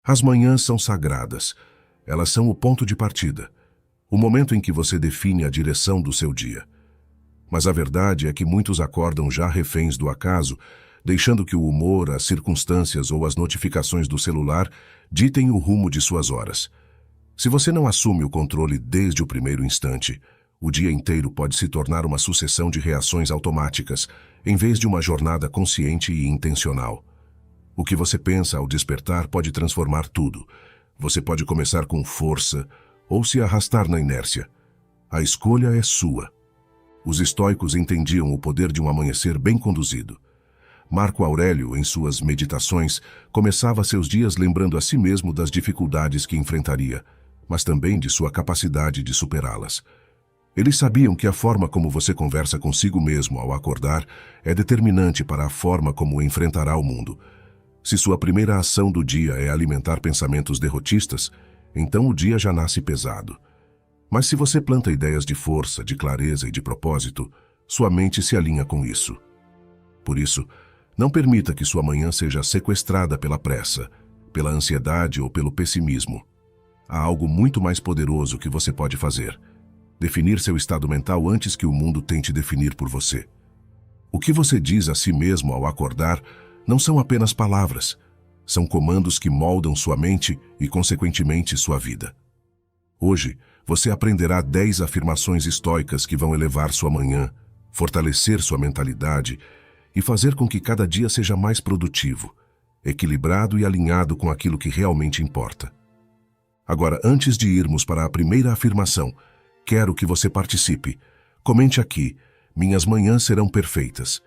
As manhãs são sagradas. Elas são o ponto de partida, o momento em que você define a direção do seu dia. Mas a verdade é que muitos acordam já reféns do acaso, deixando que o humor, as circunstâncias ou as notificações do celular ditem o rumo de suas horas. Se você não assume o controle desde o primeiro instante, o dia inteiro pode se tornar uma sucessão de reações automáticas, em vez de uma jornada consciente e intencional. O que você pensa ao despertar pode transformar tudo. Você pode começar com força ou se arrastar na inércia. A escolha é sua. Os estoicos entendiam o poder de um amanhecer bem conduzido. Marco Aurélio, em suas meditações, começava seus dias lembrando a si mesmo das dificuldades que enfrentaria, mas também de sua capacidade de superá-las. Eles sabiam que a forma como você conversa consigo mesmo ao acordar é determinante para a forma como enfrentará o mundo. Se sua primeira ação do dia é alimentar pensamentos derrotistas, então o dia já nasce pesado. Mas se você planta ideias de força, de clareza e de propósito, sua mente se alinha com isso. Por isso, não permita que sua manhã seja sequestrada pela pressa, pela ansiedade ou pelo pessimismo. Há algo muito mais poderoso que você pode fazer: definir seu estado mental antes que o mundo tente definir por você. O que você diz a si mesmo ao acordar não são apenas palavras, são comandos que moldam sua mente e, consequentemente, sua vida. Hoje, você aprenderá 10 afirmações estoicas que vão elevar sua manhã, fortalecer sua mentalidade e fazer com que cada dia seja mais produtivo, equilibrado e alinhado com aquilo que realmente importa. Agora, antes de irmos para a primeira afirmação, quero que você participe. Comente aqui: minhas manhãs serão perfeitas.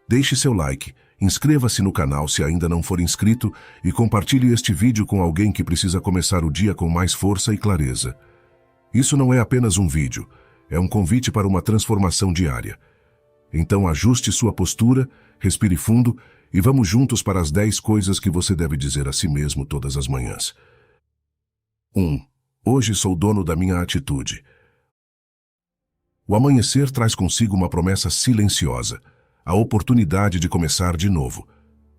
Deixe seu like, inscreva-se no canal se ainda não for inscrito e compartilhe este vídeo com alguém que precisa começar o dia com mais força e clareza. Isso não é apenas um vídeo, é um convite para uma transformação diária. Então ajuste sua postura, respire fundo e vamos juntos para as 10 coisas que você deve dizer a si mesmo todas as manhãs. 1. Hoje sou dono da minha atitude. O amanhecer traz consigo uma promessa silenciosa: a oportunidade de começar de novo.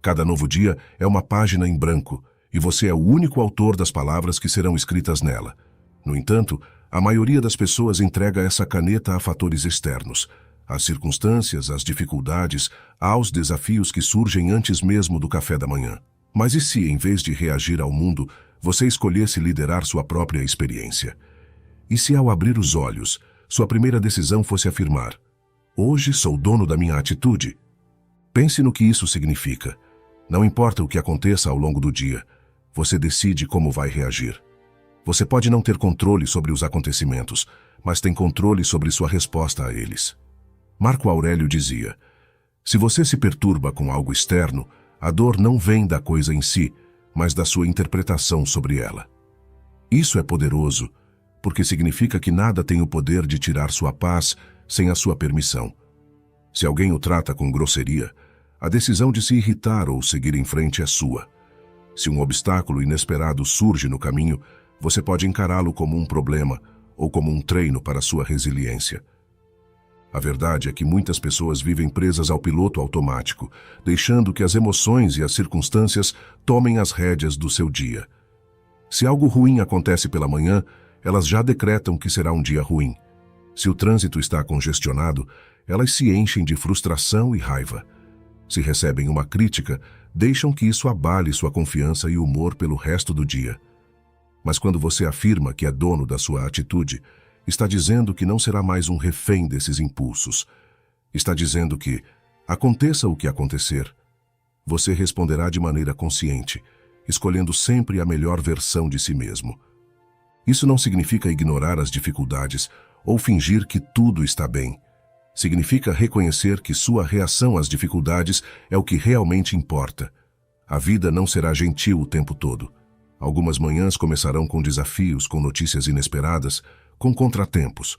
Cada novo dia é uma página em branco, e você é o único autor das palavras que serão escritas nela. No entanto, a maioria das pessoas entrega essa caneta a fatores externos, às circunstâncias, às dificuldades, aos desafios que surgem antes mesmo do café da manhã. Mas e se, em vez de reagir ao mundo, você escolhesse liderar sua própria experiência? E se, ao abrir os olhos, sua primeira decisão fosse afirmar: hoje sou dono da minha atitude? Pense no que isso significa. Não importa o que aconteça ao longo do dia, você decide como vai reagir. Você pode não ter controle sobre os acontecimentos, mas tem controle sobre sua resposta a eles. Marco Aurélio dizia: se você se perturba com algo externo, a dor não vem da coisa em si, mas da sua interpretação sobre ela. Isso é poderoso, porque significa que nada tem o poder de tirar sua paz sem a sua permissão. Se alguém o trata com grosseria, a decisão de se irritar ou seguir em frente é sua. Se um obstáculo inesperado surge no caminho, você pode encará-lo como um problema ou como um treino para sua resiliência. A verdade é que muitas pessoas vivem presas ao piloto automático, deixando que as emoções e as circunstâncias tomem as rédeas do seu dia. Se algo ruim acontece pela manhã, elas já decretam que será um dia ruim. Se o trânsito está congestionado, elas se enchem de frustração e raiva. Se recebem uma crítica, deixam que isso abale sua confiança e humor pelo resto do dia. Mas quando você afirma que é dono da sua atitude, está dizendo que não será mais um refém desses impulsos. Está dizendo que, aconteça o que acontecer, você responderá de maneira consciente, escolhendo sempre a melhor versão de si mesmo. Isso não significa ignorar as dificuldades ou fingir que tudo está bem. Significa reconhecer que sua reação às dificuldades é o que realmente importa. A vida não será gentil o tempo todo. Algumas manhãs começarão com desafios, com notícias inesperadas, com contratempos.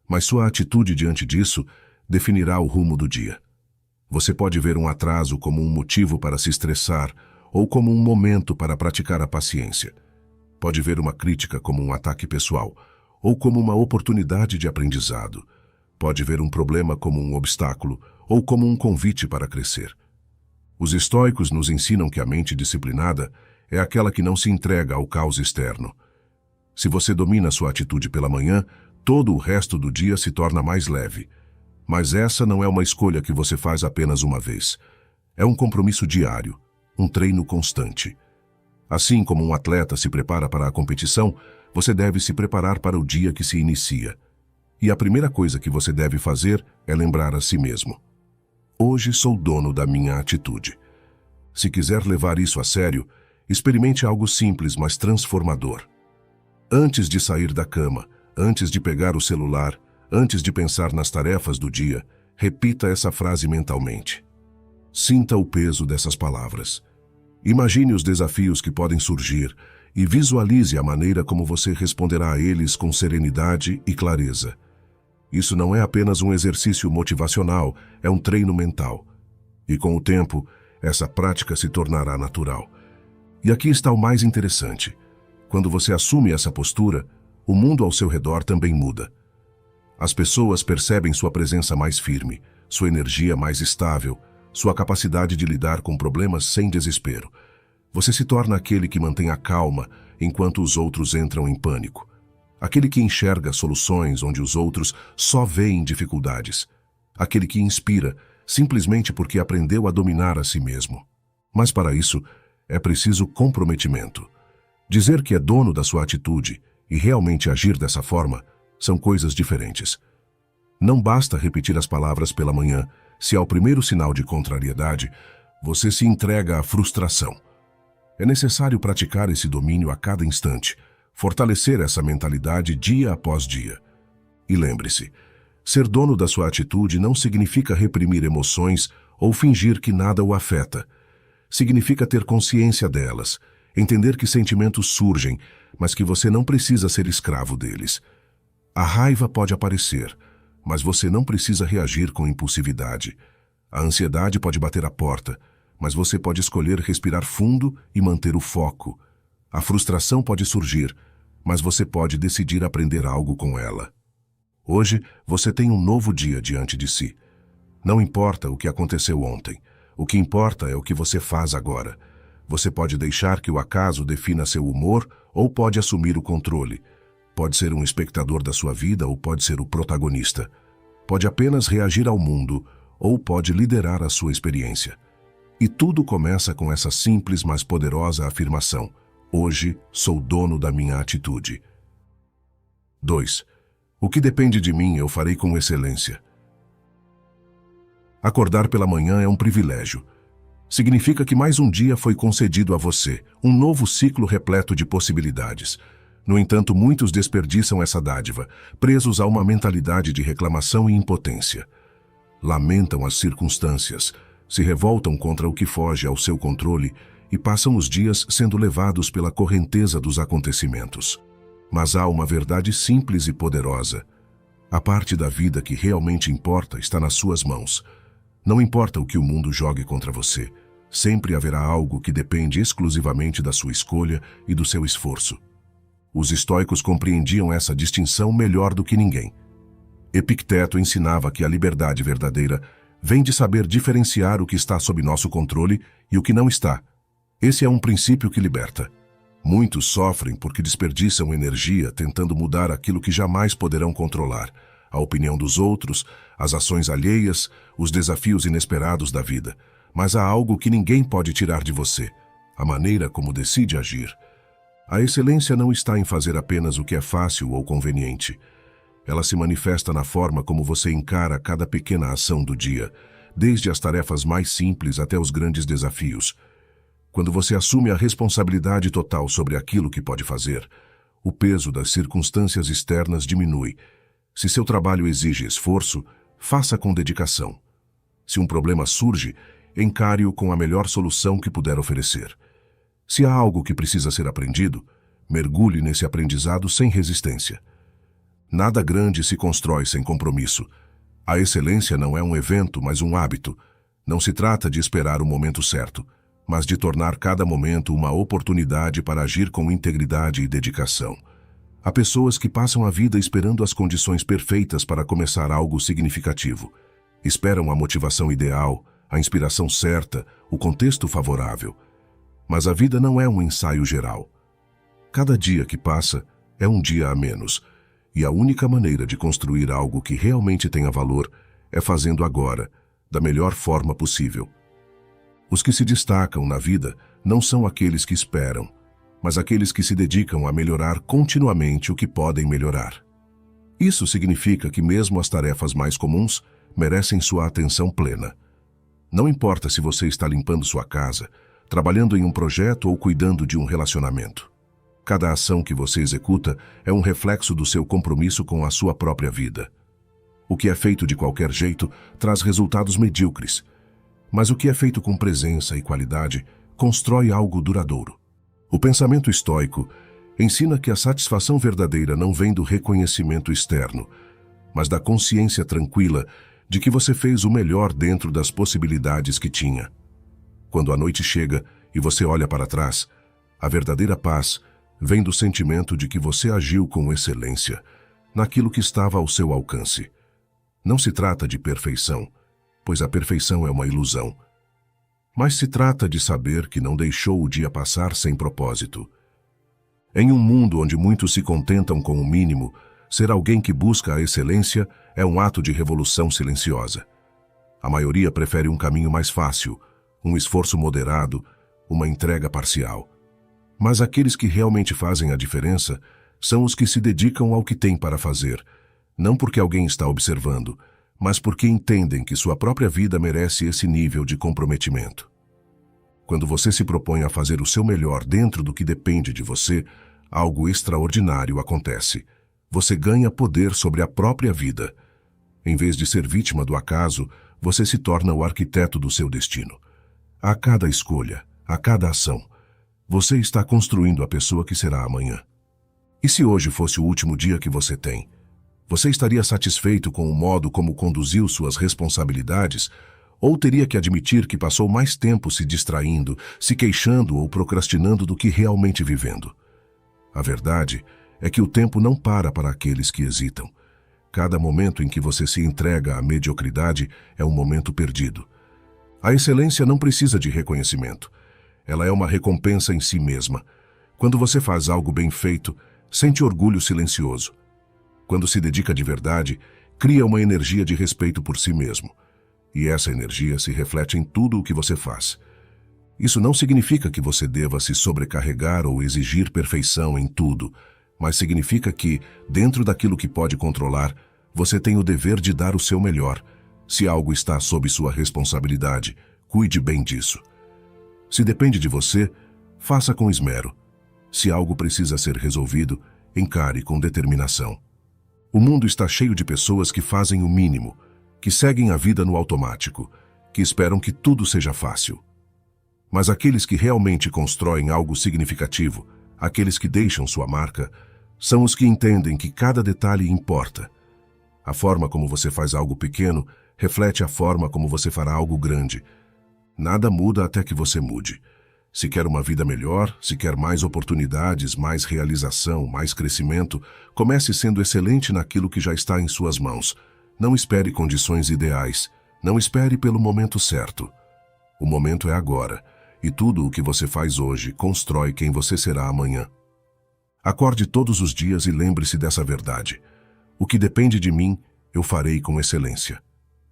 Mas sua atitude diante disso definirá o rumo do dia. Você pode ver um atraso como um motivo para se estressar ou como um momento para praticar a paciência. Pode ver uma crítica como um ataque pessoal ou como uma oportunidade de aprendizado. Pode ver um problema como um obstáculo ou como um convite para crescer. Os estoicos nos ensinam que a mente disciplinada é aquela que não se entrega ao caos externo. Se você domina sua atitude pela manhã, todo o resto do dia se torna mais leve. Mas essa não é uma escolha que você faz apenas uma vez. É um compromisso diário, um treino constante. Assim como um atleta se prepara para a competição, você deve se preparar para o dia que se inicia. E a primeira coisa que você deve fazer é lembrar a si mesmo: hoje sou dono da minha atitude. Se quiser levar isso a sério, experimente algo simples, mas transformador. Antes de sair da cama, antes de pegar o celular, antes de pensar nas tarefas do dia, repita essa frase mentalmente. Sinta o peso dessas palavras. Imagine os desafios que podem surgir e visualize a maneira como você responderá a eles com serenidade e clareza. Isso não é apenas um exercício motivacional, é um treino mental. E com o tempo, essa prática se tornará natural. E aqui está o mais interessante. Quando você assume essa postura, o mundo ao seu redor também muda. As pessoas percebem sua presença mais firme, sua energia mais estável, sua capacidade de lidar com problemas sem desespero. Você se torna aquele que mantém a calma enquanto os outros entram em pânico. Aquele que enxerga soluções onde os outros só veem dificuldades. Aquele que inspira simplesmente porque aprendeu a dominar a si mesmo. Mas para isso, é preciso comprometimento. Dizer que é dono da sua atitude e realmente agir dessa forma são coisas diferentes. Não basta repetir as palavras pela manhã, se ao primeiro sinal de contrariedade, você se entrega à frustração. É necessário praticar esse domínio a cada instante, fortalecer essa mentalidade dia após dia. E lembre-se, ser dono da sua atitude não significa reprimir emoções ou fingir que nada o afeta. Significa ter consciência delas, entender que sentimentos surgem, mas que você não precisa ser escravo deles. A raiva pode aparecer, mas você não precisa reagir com impulsividade. A ansiedade pode bater à porta, mas você pode escolher respirar fundo e manter o foco. A frustração pode surgir, mas você pode decidir aprender algo com ela. Hoje, você tem um novo dia diante de si. Não importa o que aconteceu ontem. O que importa é o que você faz agora. Você pode deixar que o acaso defina seu humor ou pode assumir o controle. Pode ser um espectador da sua vida ou pode ser o protagonista. Pode apenas reagir ao mundo ou pode liderar a sua experiência. E tudo começa com essa simples, mas poderosa afirmação: hoje sou dono da minha atitude. 2. O que depende de mim eu farei com excelência. Acordar pela manhã é um privilégio. Significa que mais um dia foi concedido a você, um novo ciclo repleto de possibilidades. No entanto, muitos desperdiçam essa dádiva, presos a uma mentalidade de reclamação e impotência. Lamentam as circunstâncias, se revoltam contra o que foge ao seu controle e passam os dias sendo levados pela correnteza dos acontecimentos. Mas há uma verdade simples e poderosa. A parte da vida que realmente importa está nas suas mãos. Não importa o que o mundo jogue contra você, sempre haverá algo que depende exclusivamente da sua escolha e do seu esforço. Os estoicos compreendiam essa distinção melhor do que ninguém. Epicteto ensinava que a liberdade verdadeira vem de saber diferenciar o que está sob nosso controle e o que não está. Esse é um princípio que liberta. Muitos sofrem porque desperdiçam energia tentando mudar aquilo que jamais poderão controlar: a opinião dos outros, as ações alheias, os desafios inesperados da vida. Mas há algo que ninguém pode tirar de você: a maneira como decide agir. A excelência não está em fazer apenas o que é fácil ou conveniente. Ela se manifesta na forma como você encara cada pequena ação do dia, desde as tarefas mais simples até os grandes desafios. Quando você assume a responsabilidade total sobre aquilo que pode fazer, o peso das circunstâncias externas diminui. Se seu trabalho exige esforço, faça com dedicação. Se um problema surge, encare-o com a melhor solução que puder oferecer. Se há algo que precisa ser aprendido, mergulhe nesse aprendizado sem resistência. Nada grande se constrói sem compromisso. A excelência não é um evento, mas um hábito. Não se trata de esperar o momento certo, mas de tornar cada momento uma oportunidade para agir com integridade e dedicação. Há pessoas que passam a vida esperando as condições perfeitas para começar algo significativo. Esperam a motivação ideal, a inspiração certa, o contexto favorável. Mas a vida não é um ensaio geral. Cada dia que passa é um dia a menos, e a única maneira de construir algo que realmente tenha valor é fazendo agora, da melhor forma possível. Os que se destacam na vida não são aqueles que esperam, mas aqueles que se dedicam a melhorar continuamente o que podem melhorar. Isso significa que mesmo as tarefas mais comuns merecem sua atenção plena. Não importa se você está limpando sua casa, trabalhando em um projeto ou cuidando de um relacionamento. Cada ação que você executa é um reflexo do seu compromisso com a sua própria vida. O que é feito de qualquer jeito traz resultados medíocres, mas o que é feito com presença e qualidade constrói algo duradouro. O pensamento estoico ensina que a satisfação verdadeira não vem do reconhecimento externo, mas da consciência tranquila de que você fez o melhor dentro das possibilidades que tinha. Quando a noite chega e você olha para trás, a verdadeira paz vem do sentimento de que você agiu com excelência naquilo que estava ao seu alcance. Não se trata de perfeição, pois a perfeição é uma ilusão. Mas se trata de saber que não deixou o dia passar sem propósito. Em um mundo onde muitos se contentam com o mínimo, ser alguém que busca a excelência é um ato de revolução silenciosa. A maioria prefere um caminho mais fácil, um esforço moderado, uma entrega parcial. Mas aqueles que realmente fazem a diferença são os que se dedicam ao que têm para fazer, não porque alguém está observando, mas porque entendem que sua própria vida merece esse nível de comprometimento. Quando você se propõe a fazer o seu melhor dentro do que depende de você, algo extraordinário acontece. Você ganha poder sobre a própria vida. Em vez de ser vítima do acaso, você se torna o arquiteto do seu destino. A cada escolha, a cada ação, você está construindo a pessoa que será amanhã. E se hoje fosse o último dia que você tem? Você estaria satisfeito com o modo como conduziu suas responsabilidades, ou teria que admitir que passou mais tempo se distraindo, se queixando ou procrastinando do que realmente vivendo? A verdade é que o tempo não para aqueles que hesitam. Cada momento em que você se entrega à mediocridade é um momento perdido. A excelência não precisa de reconhecimento. Ela é uma recompensa em si mesma. Quando você faz algo bem feito, sente orgulho silencioso. Quando se dedica de verdade, cria uma energia de respeito por si mesmo. E essa energia se reflete em tudo o que você faz. Isso não significa que você deva se sobrecarregar ou exigir perfeição em tudo, mas significa que, dentro daquilo que pode controlar, você tem o dever de dar o seu melhor. Se algo está sob sua responsabilidade, cuide bem disso. Se depende de você, faça com esmero. Se algo precisa ser resolvido, encare com determinação. O mundo está cheio de pessoas que fazem o mínimo, que seguem a vida no automático, que esperam que tudo seja fácil. Mas aqueles que realmente constroem algo significativo, aqueles que deixam sua marca, são os que entendem que cada detalhe importa. A forma como você faz algo pequeno reflete a forma como você fará algo grande. Nada muda até que você mude. Se quer uma vida melhor, se quer mais oportunidades, mais realização, mais crescimento, comece sendo excelente naquilo que já está em suas mãos. Não espere condições ideais. Não espere pelo momento certo. O momento é agora, e tudo o que você faz hoje constrói quem você será amanhã. Acorde todos os dias e lembre-se dessa verdade. O que depende de mim, eu farei com excelência.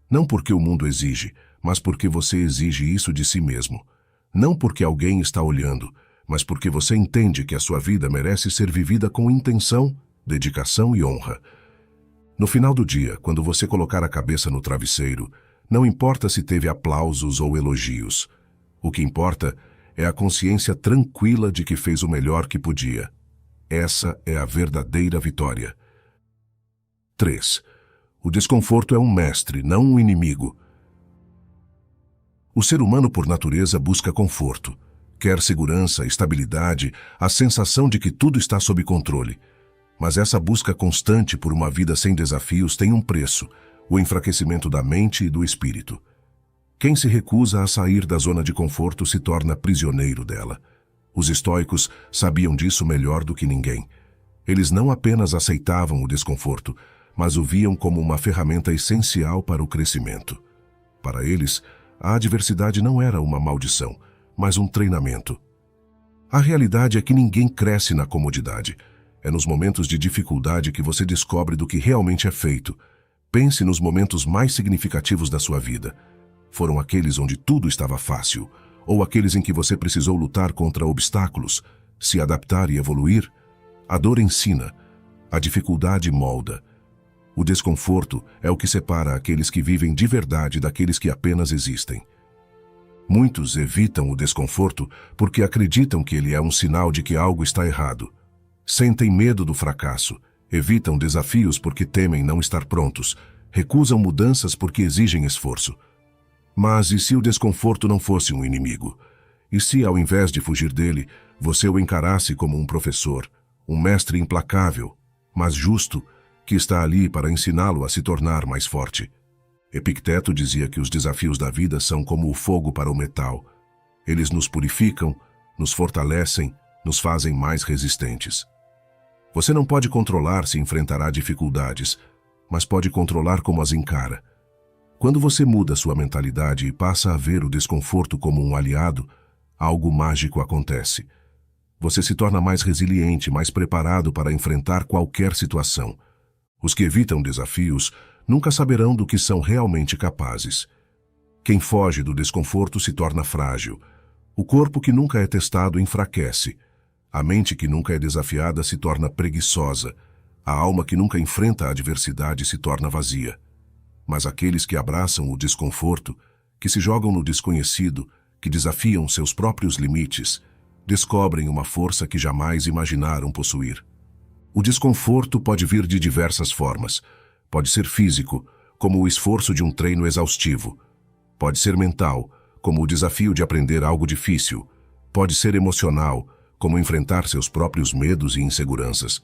Não porque o mundo exige, mas porque você exige isso de si mesmo. Não porque alguém está olhando, mas porque você entende que a sua vida merece ser vivida com intenção, dedicação e honra. No final do dia, quando você colocar a cabeça no travesseiro, não importa se teve aplausos ou elogios. O que importa é a consciência tranquila de que fez o melhor que podia. Essa é a verdadeira vitória. 3. O desconforto é um mestre, não um inimigo. O ser humano, por natureza, busca conforto. Quer segurança, estabilidade, a sensação de que tudo está sob controle. Mas essa busca constante por uma vida sem desafios tem um preço: o enfraquecimento da mente e do espírito. Quem se recusa a sair da zona de conforto se torna prisioneiro dela. Os estoicos sabiam disso melhor do que ninguém. Eles não apenas aceitavam o desconforto, mas o viam como uma ferramenta essencial para o crescimento. Para eles, a adversidade não era uma maldição, mas um treinamento. A realidade é que ninguém cresce na comodidade. É nos momentos de dificuldade que você descobre do que realmente é feito. Pense nos momentos mais significativos da sua vida. Foram aqueles onde tudo estava fácil, ou aqueles em que você precisou lutar contra obstáculos, se adaptar e evoluir? A dor ensina, a dificuldade molda. O desconforto é o que separa aqueles que vivem de verdade daqueles que apenas existem. Muitos evitam o desconforto porque acreditam que ele é um sinal de que algo está errado. Sentem medo do fracasso, evitam desafios porque temem não estar prontos, recusam mudanças porque exigem esforço. Mas e se o desconforto não fosse um inimigo? E se, ao invés de fugir dele, você o encarasse como um professor, um mestre implacável, mas justo, que está ali para ensiná-lo a se tornar mais forte? Epicteto dizia que os desafios da vida são como o fogo para o metal. Eles nos purificam, nos fortalecem, nos fazem mais resistentes. Você não pode controlar se enfrentará dificuldades, mas pode controlar como as encara. Quando você muda sua mentalidade e passa a ver o desconforto como um aliado, algo mágico acontece. Você se torna mais resiliente, mais preparado para enfrentar qualquer situação. Os que evitam desafios nunca saberão do que são realmente capazes. Quem foge do desconforto se torna frágil. O corpo que nunca é testado enfraquece. A mente que nunca é desafiada se torna preguiçosa. A alma que nunca enfrenta a adversidade se torna vazia. Mas aqueles que abraçam o desconforto, que se jogam no desconhecido, que desafiam seus próprios limites, descobrem uma força que jamais imaginaram possuir. O desconforto pode vir de diversas formas. Pode ser físico, como o esforço de um treino exaustivo. Pode ser mental, como o desafio de aprender algo difícil. Pode ser emocional, como enfrentar seus próprios medos e inseguranças.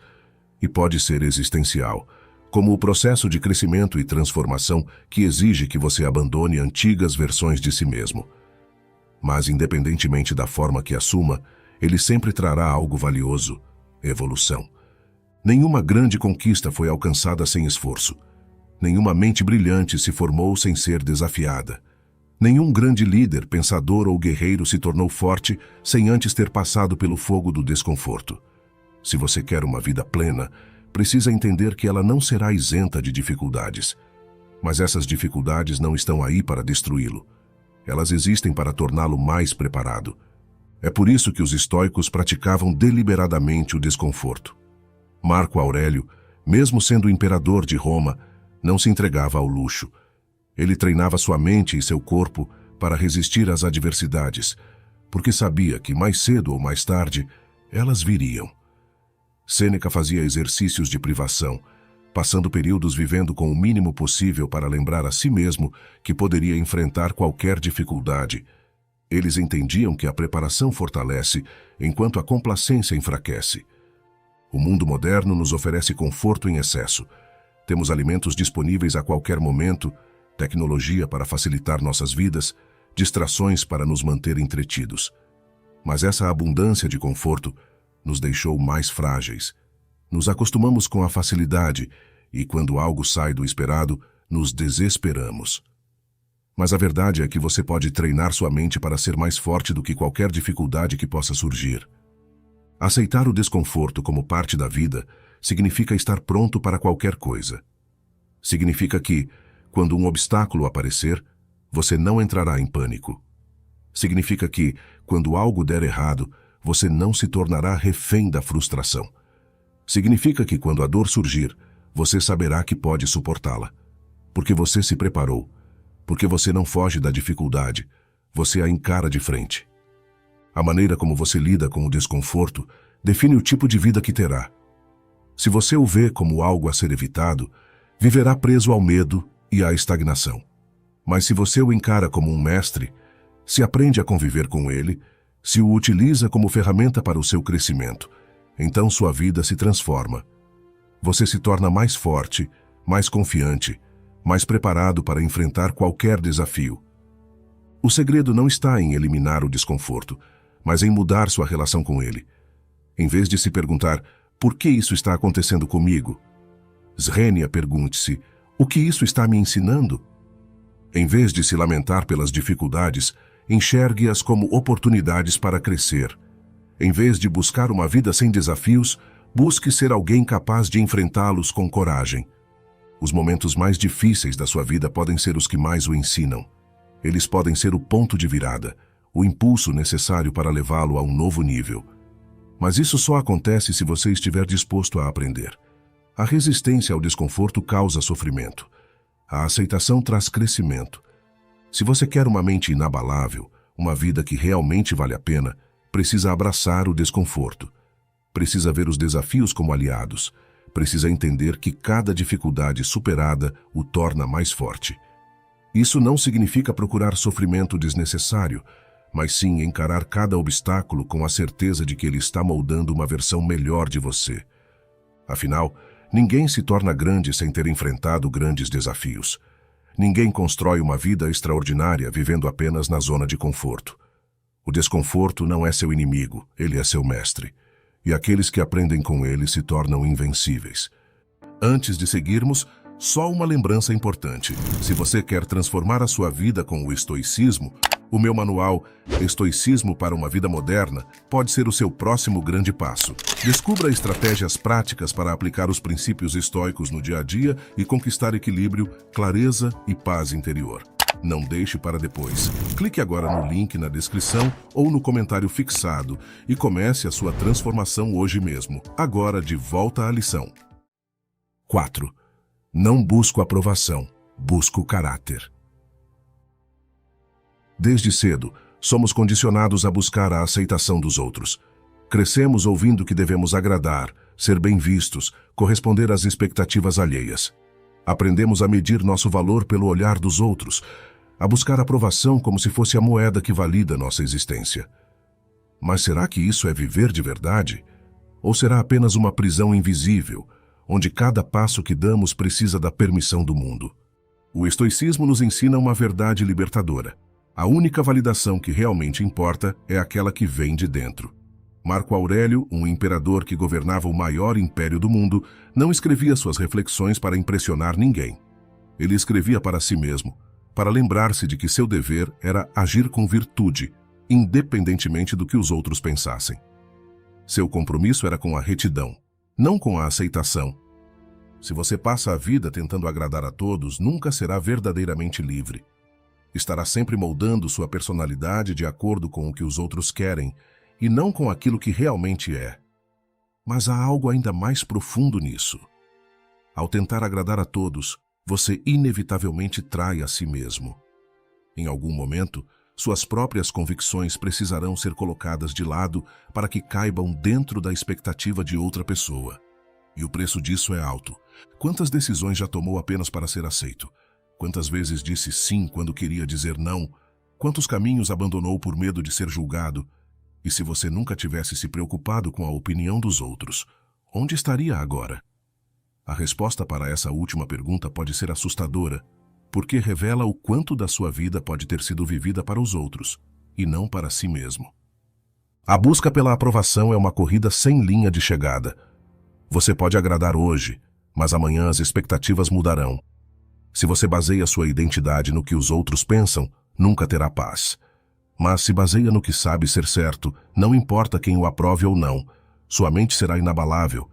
E pode ser existencial, como o processo de crescimento e transformação que exige que você abandone antigas versões de si mesmo. Mas, independentemente da forma que assuma, ele sempre trará algo valioso: evolução. Nenhuma grande conquista foi alcançada sem esforço. Nenhuma mente brilhante se formou sem ser desafiada. Nenhum grande líder, pensador ou guerreiro se tornou forte sem antes ter passado pelo fogo do desconforto. Se você quer uma vida plena, precisa entender que ela não será isenta de dificuldades. Mas essas dificuldades não estão aí para destruí-lo. Elas existem para torná-lo mais preparado. É por isso que os estoicos praticavam deliberadamente o desconforto. Marco Aurélio, mesmo sendo imperador de Roma, não se entregava ao luxo. Ele treinava sua mente e seu corpo para resistir às adversidades, porque sabia que mais cedo ou mais tarde elas viriam. Sêneca fazia exercícios de privação, passando períodos vivendo com o mínimo possível para lembrar a si mesmo que poderia enfrentar qualquer dificuldade. Eles entendiam que a preparação fortalece, enquanto a complacência enfraquece. O mundo moderno nos oferece conforto em excesso. Temos alimentos disponíveis a qualquer momento, tecnologia para facilitar nossas vidas, distrações para nos manter entretidos. Mas essa abundância de conforto nos deixou mais frágeis. Nos acostumamos com a facilidade e, quando algo sai do esperado, nos desesperamos. Mas a verdade é que você pode treinar sua mente para ser mais forte do que qualquer dificuldade que possa surgir. Aceitar o desconforto como parte da vida significa estar pronto para qualquer coisa. Significa que, quando um obstáculo aparecer, você não entrará em pânico. Significa que, quando algo der errado, você não se tornará refém da frustração. Significa que, quando a dor surgir, você saberá que pode suportá-la. Porque você se preparou. Porque você não foge da dificuldade. Você a encara de frente. A maneira como você lida com o desconforto define o tipo de vida que terá. Se você o vê como algo a ser evitado, viverá preso ao medo e à estagnação. Mas se você o encara como um mestre, se aprende a conviver com ele, se o utiliza como ferramenta para o seu crescimento, então sua vida se transforma. Você se torna mais forte, mais confiante, mais preparado para enfrentar qualquer desafio. O segredo não está em eliminar o desconforto, mas em mudar sua relação com ele. Em vez de se perguntar, por que isso está acontecendo comigo? Srenia, pergunte-se, o que isso está me ensinando? Em vez de se lamentar pelas dificuldades, enxergue-as como oportunidades para crescer. Em vez de buscar uma vida sem desafios, busque ser alguém capaz de enfrentá-los com coragem. Os momentos mais difíceis da sua vida podem ser os que mais o ensinam. Eles podem ser o ponto de virada, o impulso necessário para levá-lo a um novo nível. Mas isso só acontece se você estiver disposto a aprender. A resistência ao desconforto causa sofrimento. A aceitação traz crescimento. Se você quer uma mente inabalável, uma vida que realmente vale a pena, precisa abraçar o desconforto. Precisa ver os desafios como aliados. Precisa entender que cada dificuldade superada o torna mais forte. Isso não significa procurar sofrimento desnecessário, mas sim encarar cada obstáculo com a certeza de que ele está moldando uma versão melhor de você. Afinal, ninguém se torna grande sem ter enfrentado grandes desafios. Ninguém constrói uma vida extraordinária vivendo apenas na zona de conforto. O desconforto não é seu inimigo, ele é seu mestre. E aqueles que aprendem com ele se tornam invencíveis. Antes de seguirmos, só uma lembrança importante. Se você quer transformar a sua vida com o estoicismo, o meu manual Estoicismo para uma Vida Moderna pode ser o seu próximo grande passo. Descubra estratégias práticas para aplicar os princípios estoicos no dia a dia e conquistar equilíbrio, clareza e paz interior. Não deixe para depois. Clique agora no link na descrição ou no comentário fixado e comece a sua transformação hoje mesmo. Agora, de volta à lição. 4. Não busco aprovação, busco caráter. Desde cedo, somos condicionados a buscar a aceitação dos outros. Crescemos ouvindo que devemos agradar, ser bem vistos, corresponder às expectativas alheias. Aprendemos a medir nosso valor pelo olhar dos outros, a buscar aprovação como se fosse a moeda que valida nossa existência. Mas será que isso é viver de verdade? Ou será apenas uma prisão invisível, onde cada passo que damos precisa da permissão do mundo? O estoicismo nos ensina uma verdade libertadora. A única validação que realmente importa é aquela que vem de dentro. Marco Aurélio, um imperador que governava o maior império do mundo, não escrevia suas reflexões para impressionar ninguém. Ele escrevia para si mesmo, para lembrar-se de que seu dever era agir com virtude, independentemente do que os outros pensassem. Seu compromisso era com a retidão, não com a aceitação. Se você passa a vida tentando agradar a todos, nunca será verdadeiramente livre. Estará sempre moldando sua personalidade de acordo com o que os outros querem e não com aquilo que realmente é. Mas há algo ainda mais profundo nisso. Ao tentar agradar a todos, você inevitavelmente trai a si mesmo. Em algum momento, suas próprias convicções precisarão ser colocadas de lado para que caibam dentro da expectativa de outra pessoa. E o preço disso é alto. Quantas decisões já tomou apenas para ser aceito? Quantas vezes disse sim quando queria dizer não? Quantos caminhos abandonou por medo de ser julgado? E se você nunca tivesse se preocupado com a opinião dos outros, onde estaria agora? A resposta para essa última pergunta pode ser assustadora, porque revela o quanto da sua vida pode ter sido vivida para os outros, e não para si mesmo. A busca pela aprovação é uma corrida sem linha de chegada. Você pode agradar hoje, mas amanhã as expectativas mudarão. Se você baseia sua identidade no que os outros pensam, nunca terá paz. Mas se baseia no que sabe ser certo, não importa quem o aprove ou não, sua mente será inabalável.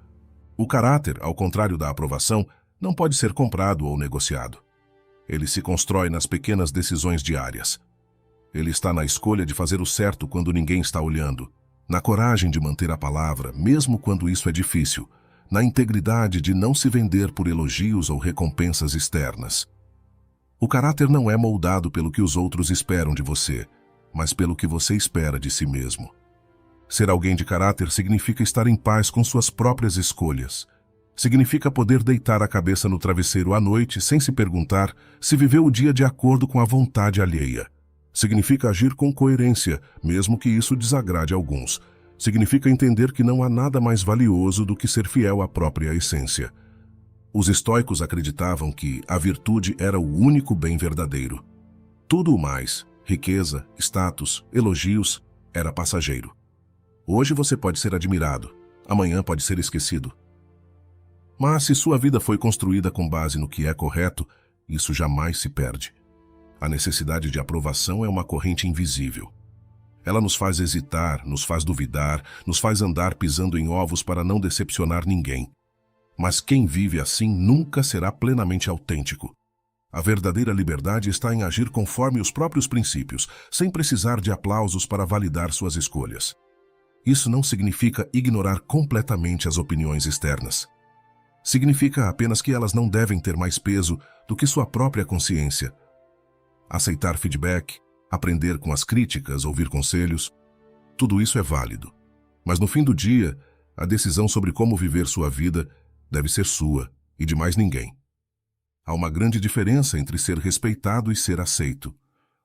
O caráter, ao contrário da aprovação, não pode ser comprado ou negociado. Ele se constrói nas pequenas decisões diárias. Ele está na escolha de fazer o certo quando ninguém está olhando, na coragem de manter a palavra, mesmo quando isso é difícil, na integridade de não se vender por elogios ou recompensas externas. O caráter não é moldado pelo que os outros esperam de você, mas pelo que você espera de si mesmo. Ser alguém de caráter significa estar em paz com suas próprias escolhas. Significa poder deitar a cabeça no travesseiro à noite sem se perguntar se viveu o dia de acordo com a vontade alheia. Significa agir com coerência, mesmo que isso desagrade alguns. Significa entender que não há nada mais valioso do que ser fiel à própria essência. Os estoicos acreditavam que a virtude era o único bem verdadeiro. Tudo o mais, riqueza, status, elogios, era passageiro. Hoje você pode ser admirado, amanhã pode ser esquecido. Mas se sua vida foi construída com base no que é correto, isso jamais se perde. A necessidade de aprovação é uma corrente invisível. Ela nos faz hesitar, nos faz duvidar, nos faz andar pisando em ovos para não decepcionar ninguém. Mas quem vive assim nunca será plenamente autêntico. A verdadeira liberdade está em agir conforme os próprios princípios, sem precisar de aplausos para validar suas escolhas. Isso não significa ignorar completamente as opiniões externas. Significa apenas que elas não devem ter mais peso do que sua própria consciência. Aceitar feedback, aprender com as críticas, ouvir conselhos, tudo isso é válido. Mas no fim do dia, a decisão sobre como viver sua vida deve ser sua e de mais ninguém. Há uma grande diferença entre ser respeitado e ser aceito.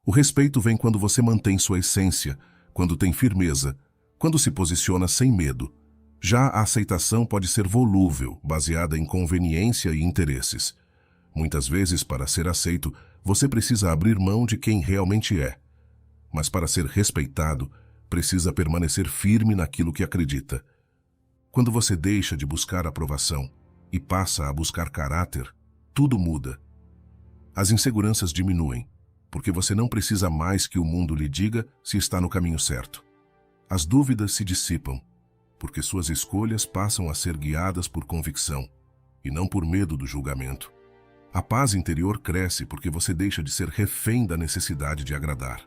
O respeito vem quando você mantém sua essência, quando tem firmeza, quando se posiciona sem medo. Já a aceitação pode ser volúvel, baseada em conveniência e interesses. Muitas vezes, para ser aceito, você precisa abrir mão de quem realmente é. Mas para ser respeitado, precisa permanecer firme naquilo que acredita. Quando você deixa de buscar aprovação e passa a buscar caráter, tudo muda. As inseguranças diminuem, porque você não precisa mais que o mundo lhe diga se está no caminho certo. As dúvidas se dissipam, porque suas escolhas passam a ser guiadas por convicção, e não por medo do julgamento. A paz interior cresce porque você deixa de ser refém da necessidade de agradar.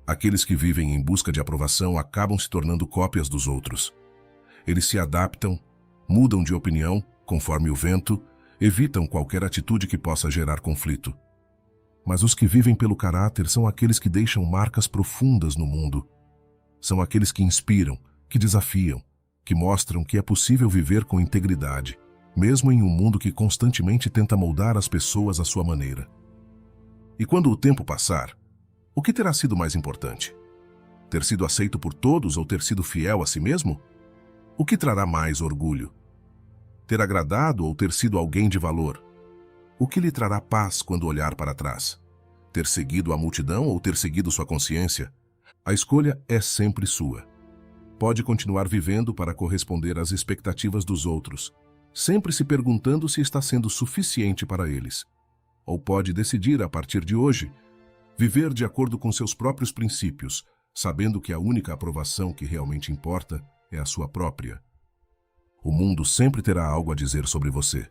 Aqueles que vivem em busca de aprovação acabam se tornando cópias dos outros. Eles se adaptam, mudam de opinião conforme o vento, evitam qualquer atitude que possa gerar conflito. Mas os que vivem pelo caráter são aqueles que deixam marcas profundas no mundo. São aqueles que inspiram, que desafiam, que mostram que é possível viver com integridade, mesmo em um mundo que constantemente tenta moldar as pessoas à sua maneira. E quando o tempo passar, o que terá sido mais importante? Ter sido aceito por todos ou ter sido fiel a si mesmo? O que trará mais orgulho? Ter agradado ou ter sido alguém de valor? O que lhe trará paz quando olhar para trás? Ter seguido a multidão ou ter seguido sua consciência? A escolha é sempre sua. Pode continuar vivendo para corresponder às expectativas dos outros, sempre se perguntando se está sendo suficiente para eles. Ou pode decidir, a partir de hoje, viver de acordo com seus próprios princípios, sabendo que a única aprovação que realmente importa é a sua própria. O mundo sempre terá algo a dizer sobre você.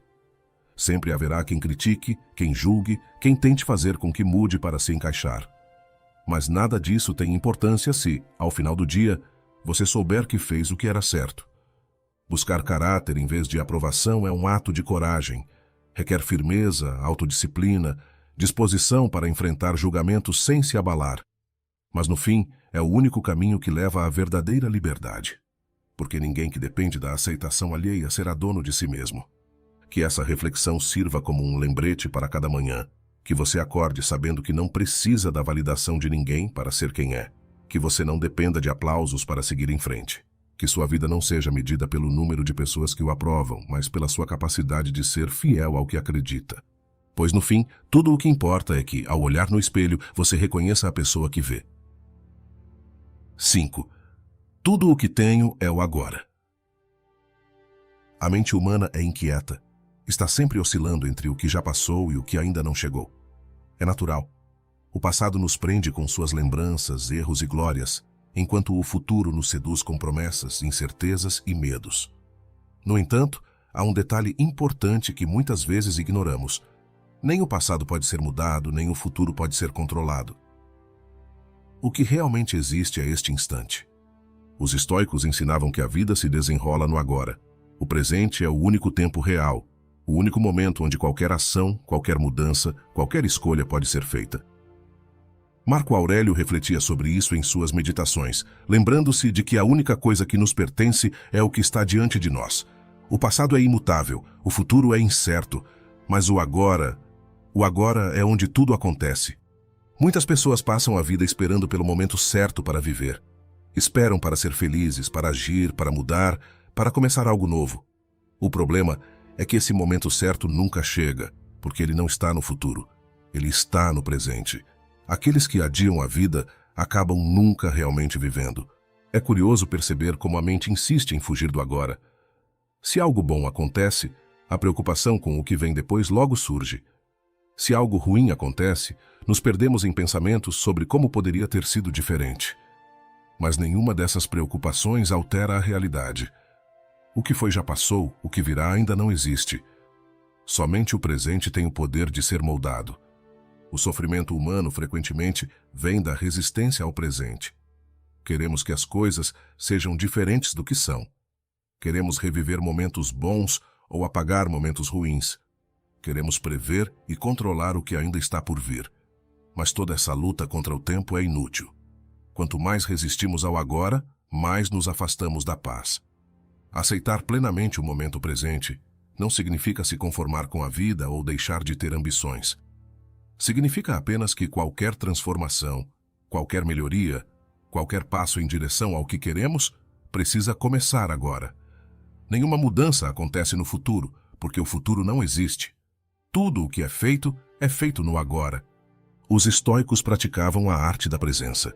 Sempre haverá quem critique, quem julgue, quem tente fazer com que mude para se encaixar. Mas nada disso tem importância se, ao final do dia, você souber que fez o que era certo. Buscar caráter em vez de aprovação é um ato de coragem. Requer firmeza, autodisciplina, disposição para enfrentar julgamentos sem se abalar. Mas no fim, é o único caminho que leva à verdadeira liberdade. Porque ninguém que depende da aceitação alheia será dono de si mesmo. Que essa reflexão sirva como um lembrete para cada manhã. Que você acorde sabendo que não precisa da validação de ninguém para ser quem é. Que você não dependa de aplausos para seguir em frente. Que sua vida não seja medida pelo número de pessoas que o aprovam, mas pela sua capacidade de ser fiel ao que acredita. Pois no fim, tudo o que importa é que, ao olhar no espelho, você reconheça a pessoa que vê. 5. Tudo o que tenho é o agora. A mente humana é inquieta. Está sempre oscilando entre o que já passou e o que ainda não chegou. É natural. O passado nos prende com suas lembranças, erros e glórias, enquanto o futuro nos seduz com promessas, incertezas e medos. No entanto, há um detalhe importante que muitas vezes ignoramos. Nem o passado pode ser mudado, nem o futuro pode ser controlado. O que realmente existe é este instante. Os estoicos ensinavam que a vida se desenrola no agora. O presente é o único tempo real, o único momento onde qualquer ação, qualquer mudança, qualquer escolha pode ser feita. Marco Aurélio refletia sobre isso em suas meditações, lembrando-se de que a única coisa que nos pertence é o que está diante de nós. O passado é imutável, o futuro é incerto, mas o agora é onde tudo acontece. Muitas pessoas passam a vida esperando pelo momento certo para viver. Esperam para ser felizes, para agir, para mudar, para começar algo novo. O problema é que esse momento certo nunca chega, porque ele não está no futuro. Ele está no presente. Aqueles que adiam a vida acabam nunca realmente vivendo. É curioso perceber como a mente insiste em fugir do agora. Se algo bom acontece, a preocupação com o que vem depois logo surge. Se algo ruim acontece, nos perdemos em pensamentos sobre como poderia ter sido diferente. Mas nenhuma dessas preocupações altera a realidade. O que foi já passou, o que virá ainda não existe. Somente o presente tem o poder de ser moldado. O sofrimento humano, frequentemente, vem da resistência ao presente. Queremos que as coisas sejam diferentes do que são. Queremos reviver momentos bons ou apagar momentos ruins. Queremos prever e controlar o que ainda está por vir. Mas toda essa luta contra o tempo é inútil. Quanto mais resistimos ao agora, mais nos afastamos da paz. Aceitar plenamente o momento presente não significa se conformar com a vida ou deixar de ter ambições. Significa apenas que qualquer transformação, qualquer melhoria, qualquer passo em direção ao que queremos, precisa começar agora. Nenhuma mudança acontece no futuro, porque o futuro não existe. Tudo o que é feito no agora. Os estoicos praticavam a arte da presença.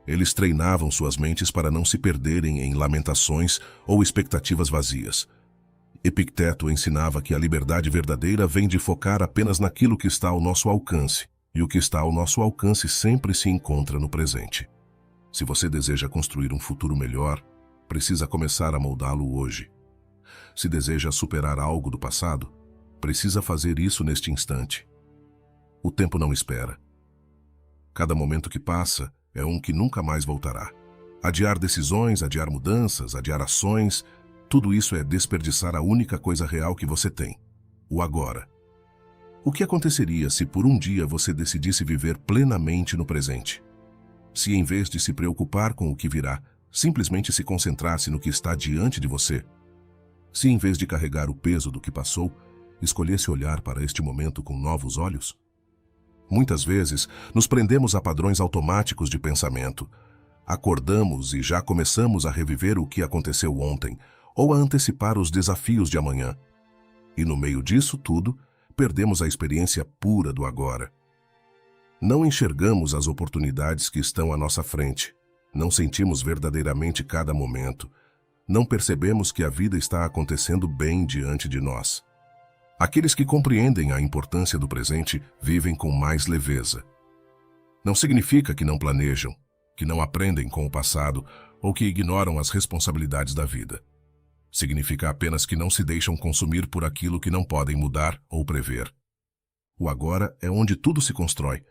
Eles treinavam suas mentes para não se perderem em lamentações ou expectativas vazias. Epicteto ensinava que a liberdade verdadeira vem de focar apenas naquilo que está ao nosso alcance, e o que está ao nosso alcance sempre se encontra no presente. Se você deseja construir um futuro melhor, precisa começar a moldá-lo hoje. Se deseja superar algo do passado, precisa fazer isso neste instante. O tempo não espera. Cada momento que passa é um que nunca mais voltará. Adiar decisões, adiar mudanças, adiar ações, tudo isso é desperdiçar a única coisa real que você tem, o agora. O que aconteceria se por um dia você decidisse viver plenamente no presente? Se em vez de se preocupar com o que virá, simplesmente se concentrasse no que está diante de você? Se em vez de carregar o peso do que passou, escolhesse olhar para este momento com novos olhos? Muitas vezes, nos prendemos a padrões automáticos de pensamento. Acordamos e já começamos a reviver o que aconteceu ontem, ou a antecipar os desafios de amanhã. E no meio disso tudo, perdemos a experiência pura do agora. Não enxergamos as oportunidades que estão à nossa frente. Não sentimos verdadeiramente cada momento. Não percebemos que a vida está acontecendo bem diante de nós. Aqueles que compreendem a importância do presente vivem com mais leveza. Não significa que não planejam, que não aprendem com o passado ou que ignoram as responsabilidades da vida. Significa apenas que não se deixam consumir por aquilo que não podem mudar ou prever. O agora é onde tudo se constrói.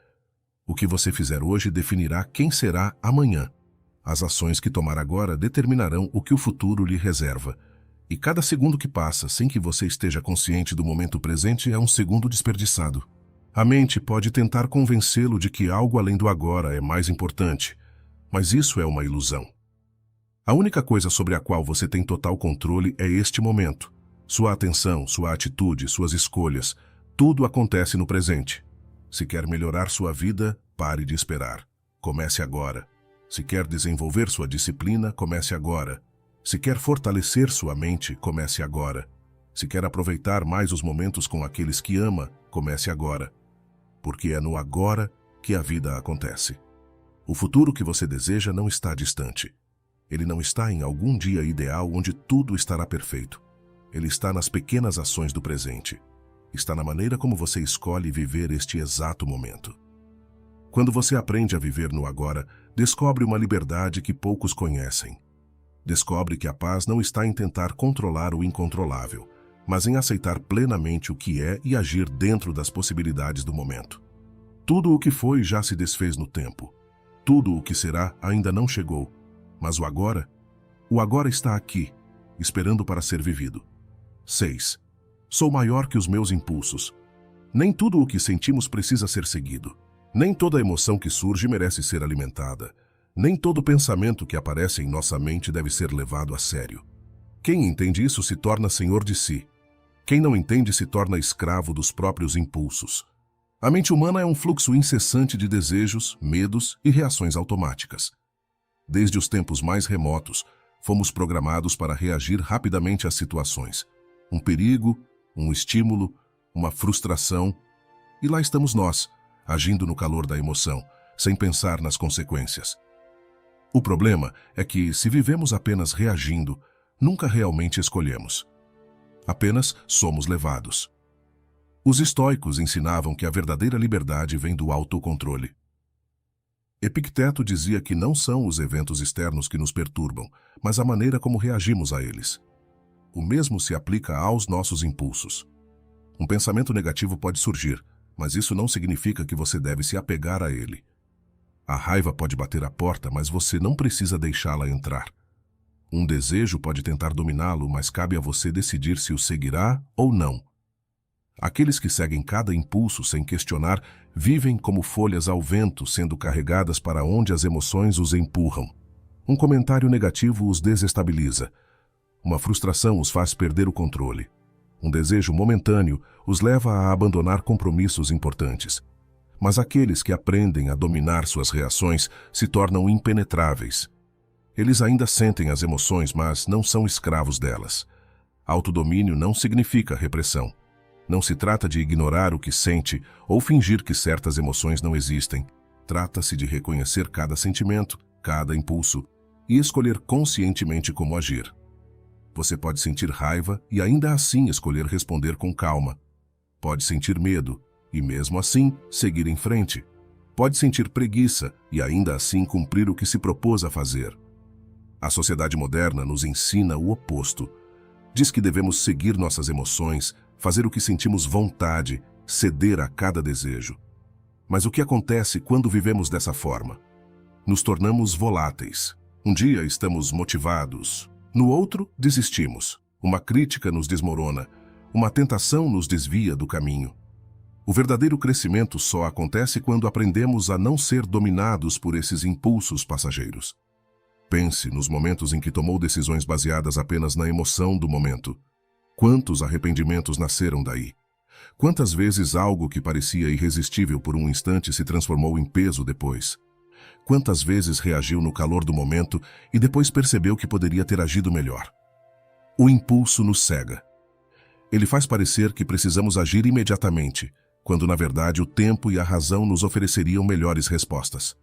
O que você fizer hoje definirá quem será amanhã. As ações que tomar agora determinarão o que o futuro lhe reserva. E cada segundo que passa sem que você esteja consciente do momento presente é um segundo desperdiçado. A mente pode tentar convencê-lo de que algo além do agora é mais importante, mas isso é uma ilusão. A única coisa sobre a qual você tem total controle é este momento. Sua atenção, sua atitude, suas escolhas, tudo acontece no presente. Se quer melhorar sua vida, pare de esperar. Comece agora. Se quer desenvolver sua disciplina, comece agora. Se quer fortalecer sua mente, comece agora. Se quer aproveitar mais os momentos com aqueles que ama, comece agora. Porque é no agora que a vida acontece. O futuro que você deseja não está distante. Ele não está em algum dia ideal onde tudo estará perfeito. Ele está nas pequenas ações do presente. Está na maneira como você escolhe viver este exato momento. Quando você aprende a viver no agora, descobre uma liberdade que poucos conhecem. Descobre que a paz não está em tentar controlar o incontrolável, mas em aceitar plenamente o que é e agir dentro das possibilidades do momento. Tudo o que foi já se desfez no tempo. Tudo o que será ainda não chegou, mas o agora está aqui, esperando para ser vivido. 6. Sou maior que os meus impulsos. Nem tudo o que sentimos precisa ser seguido. Nem toda emoção que surge merece ser alimentada. Nem todo pensamento que aparece em nossa mente deve ser levado a sério. Quem entende isso se torna senhor de si. Quem não entende se torna escravo dos próprios impulsos. A mente humana é um fluxo incessante de desejos, medos e reações automáticas. Desde os tempos mais remotos, fomos programados para reagir rapidamente às situações. Um perigo, um estímulo, uma frustração. E lá estamos nós, agindo no calor da emoção, sem pensar nas consequências. O problema é que, se vivemos apenas reagindo, nunca realmente escolhemos. Apenas somos levados. Os estoicos ensinavam que a verdadeira liberdade vem do autocontrole. Epicteto dizia que não são os eventos externos que nos perturbam, mas a maneira como reagimos a eles. O mesmo se aplica aos nossos impulsos. Um pensamento negativo pode surgir, mas isso não significa que você deve se apegar a ele. A raiva pode bater à porta, mas você não precisa deixá-la entrar. Um desejo pode tentar dominá-lo, mas cabe a você decidir se o seguirá ou não. Aqueles que seguem cada impulso sem questionar vivem como folhas ao vento, sendo carregadas para onde as emoções os empurram. Um comentário negativo os desestabiliza. Uma frustração os faz perder o controle. Um desejo momentâneo os leva a abandonar compromissos importantes. Mas aqueles que aprendem a dominar suas reações se tornam impenetráveis. Eles ainda sentem as emoções, mas não são escravos delas. Autodomínio não significa repressão. Não se trata de ignorar o que sente ou fingir que certas emoções não existem. Trata-se de reconhecer cada sentimento, cada impulso e escolher conscientemente como agir. Você pode sentir raiva e ainda assim escolher responder com calma. Pode sentir medo e mesmo assim seguir em frente. Pode sentir preguiça e ainda assim cumprir o que se propôs a fazer. A sociedade moderna nos ensina o oposto. Diz que devemos seguir nossas emoções, fazer o que sentimos vontade, ceder a cada desejo. Mas o que acontece quando vivemos dessa forma? Nos tornamos voláteis. Um dia estamos motivados, no outro desistimos. Uma crítica nos desmorona, uma tentação nos desvia do caminho. O verdadeiro crescimento só acontece quando aprendemos a não ser dominados por esses impulsos passageiros. Pense nos momentos em que tomou decisões baseadas apenas na emoção do momento. Quantos arrependimentos nasceram daí? Quantas vezes algo que parecia irresistível por um instante se transformou em peso depois? Quantas vezes reagiu no calor do momento e depois percebeu que poderia ter agido melhor? O impulso nos cega. Ele faz parecer que precisamos agir imediatamente, quando na verdade o tempo e a razão nos ofereceriam melhores respostas.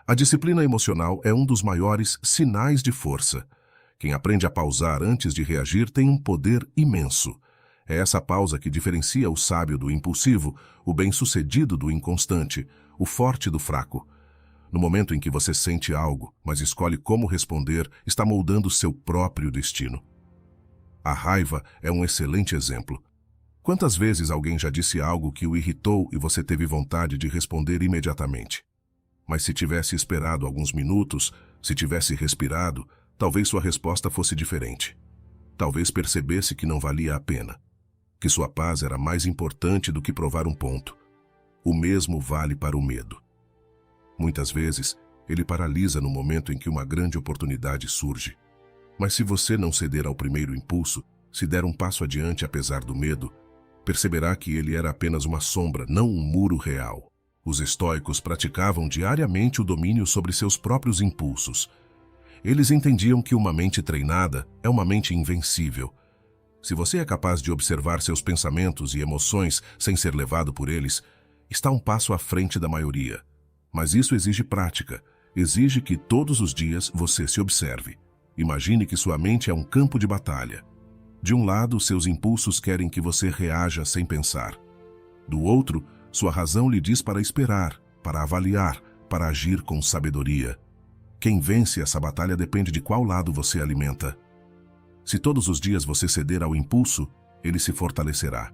A disciplina emocional é um dos maiores sinais de força. Quem aprende a pausar antes de reagir tem um poder imenso. É essa pausa que diferencia o sábio do impulsivo, o bem-sucedido do inconstante, o forte do fraco. No momento em que você sente algo, mas escolhe como responder, está moldando seu próprio destino. A raiva é um excelente exemplo. Quantas vezes alguém já disse algo que o irritou e você teve vontade de responder imediatamente? Mas se tivesse esperado alguns minutos, se tivesse respirado, talvez sua resposta fosse diferente. Talvez percebesse que não valia a pena, que sua paz era mais importante do que provar um ponto. O mesmo vale para o medo. Muitas vezes, ele paralisa no momento em que uma grande oportunidade surge. Mas se você não ceder ao primeiro impulso, se der um passo adiante apesar do medo, perceberá que ele era apenas uma sombra, não um muro real. Os estoicos praticavam diariamente o domínio sobre seus próprios impulsos. Eles entendiam que uma mente treinada é uma mente invencível. Se você é capaz de observar seus pensamentos e emoções sem ser levado por eles, está um passo à frente da maioria. Mas isso exige prática, exige que todos os dias você se observe. Imagine que sua mente é um campo de batalha. De um lado, seus impulsos querem que você reaja sem pensar. Do outro, sua razão lhe diz para esperar, para avaliar, para agir com sabedoria. Quem vence essa batalha depende de qual lado você alimenta. Se todos os dias você ceder ao impulso, ele se fortalecerá.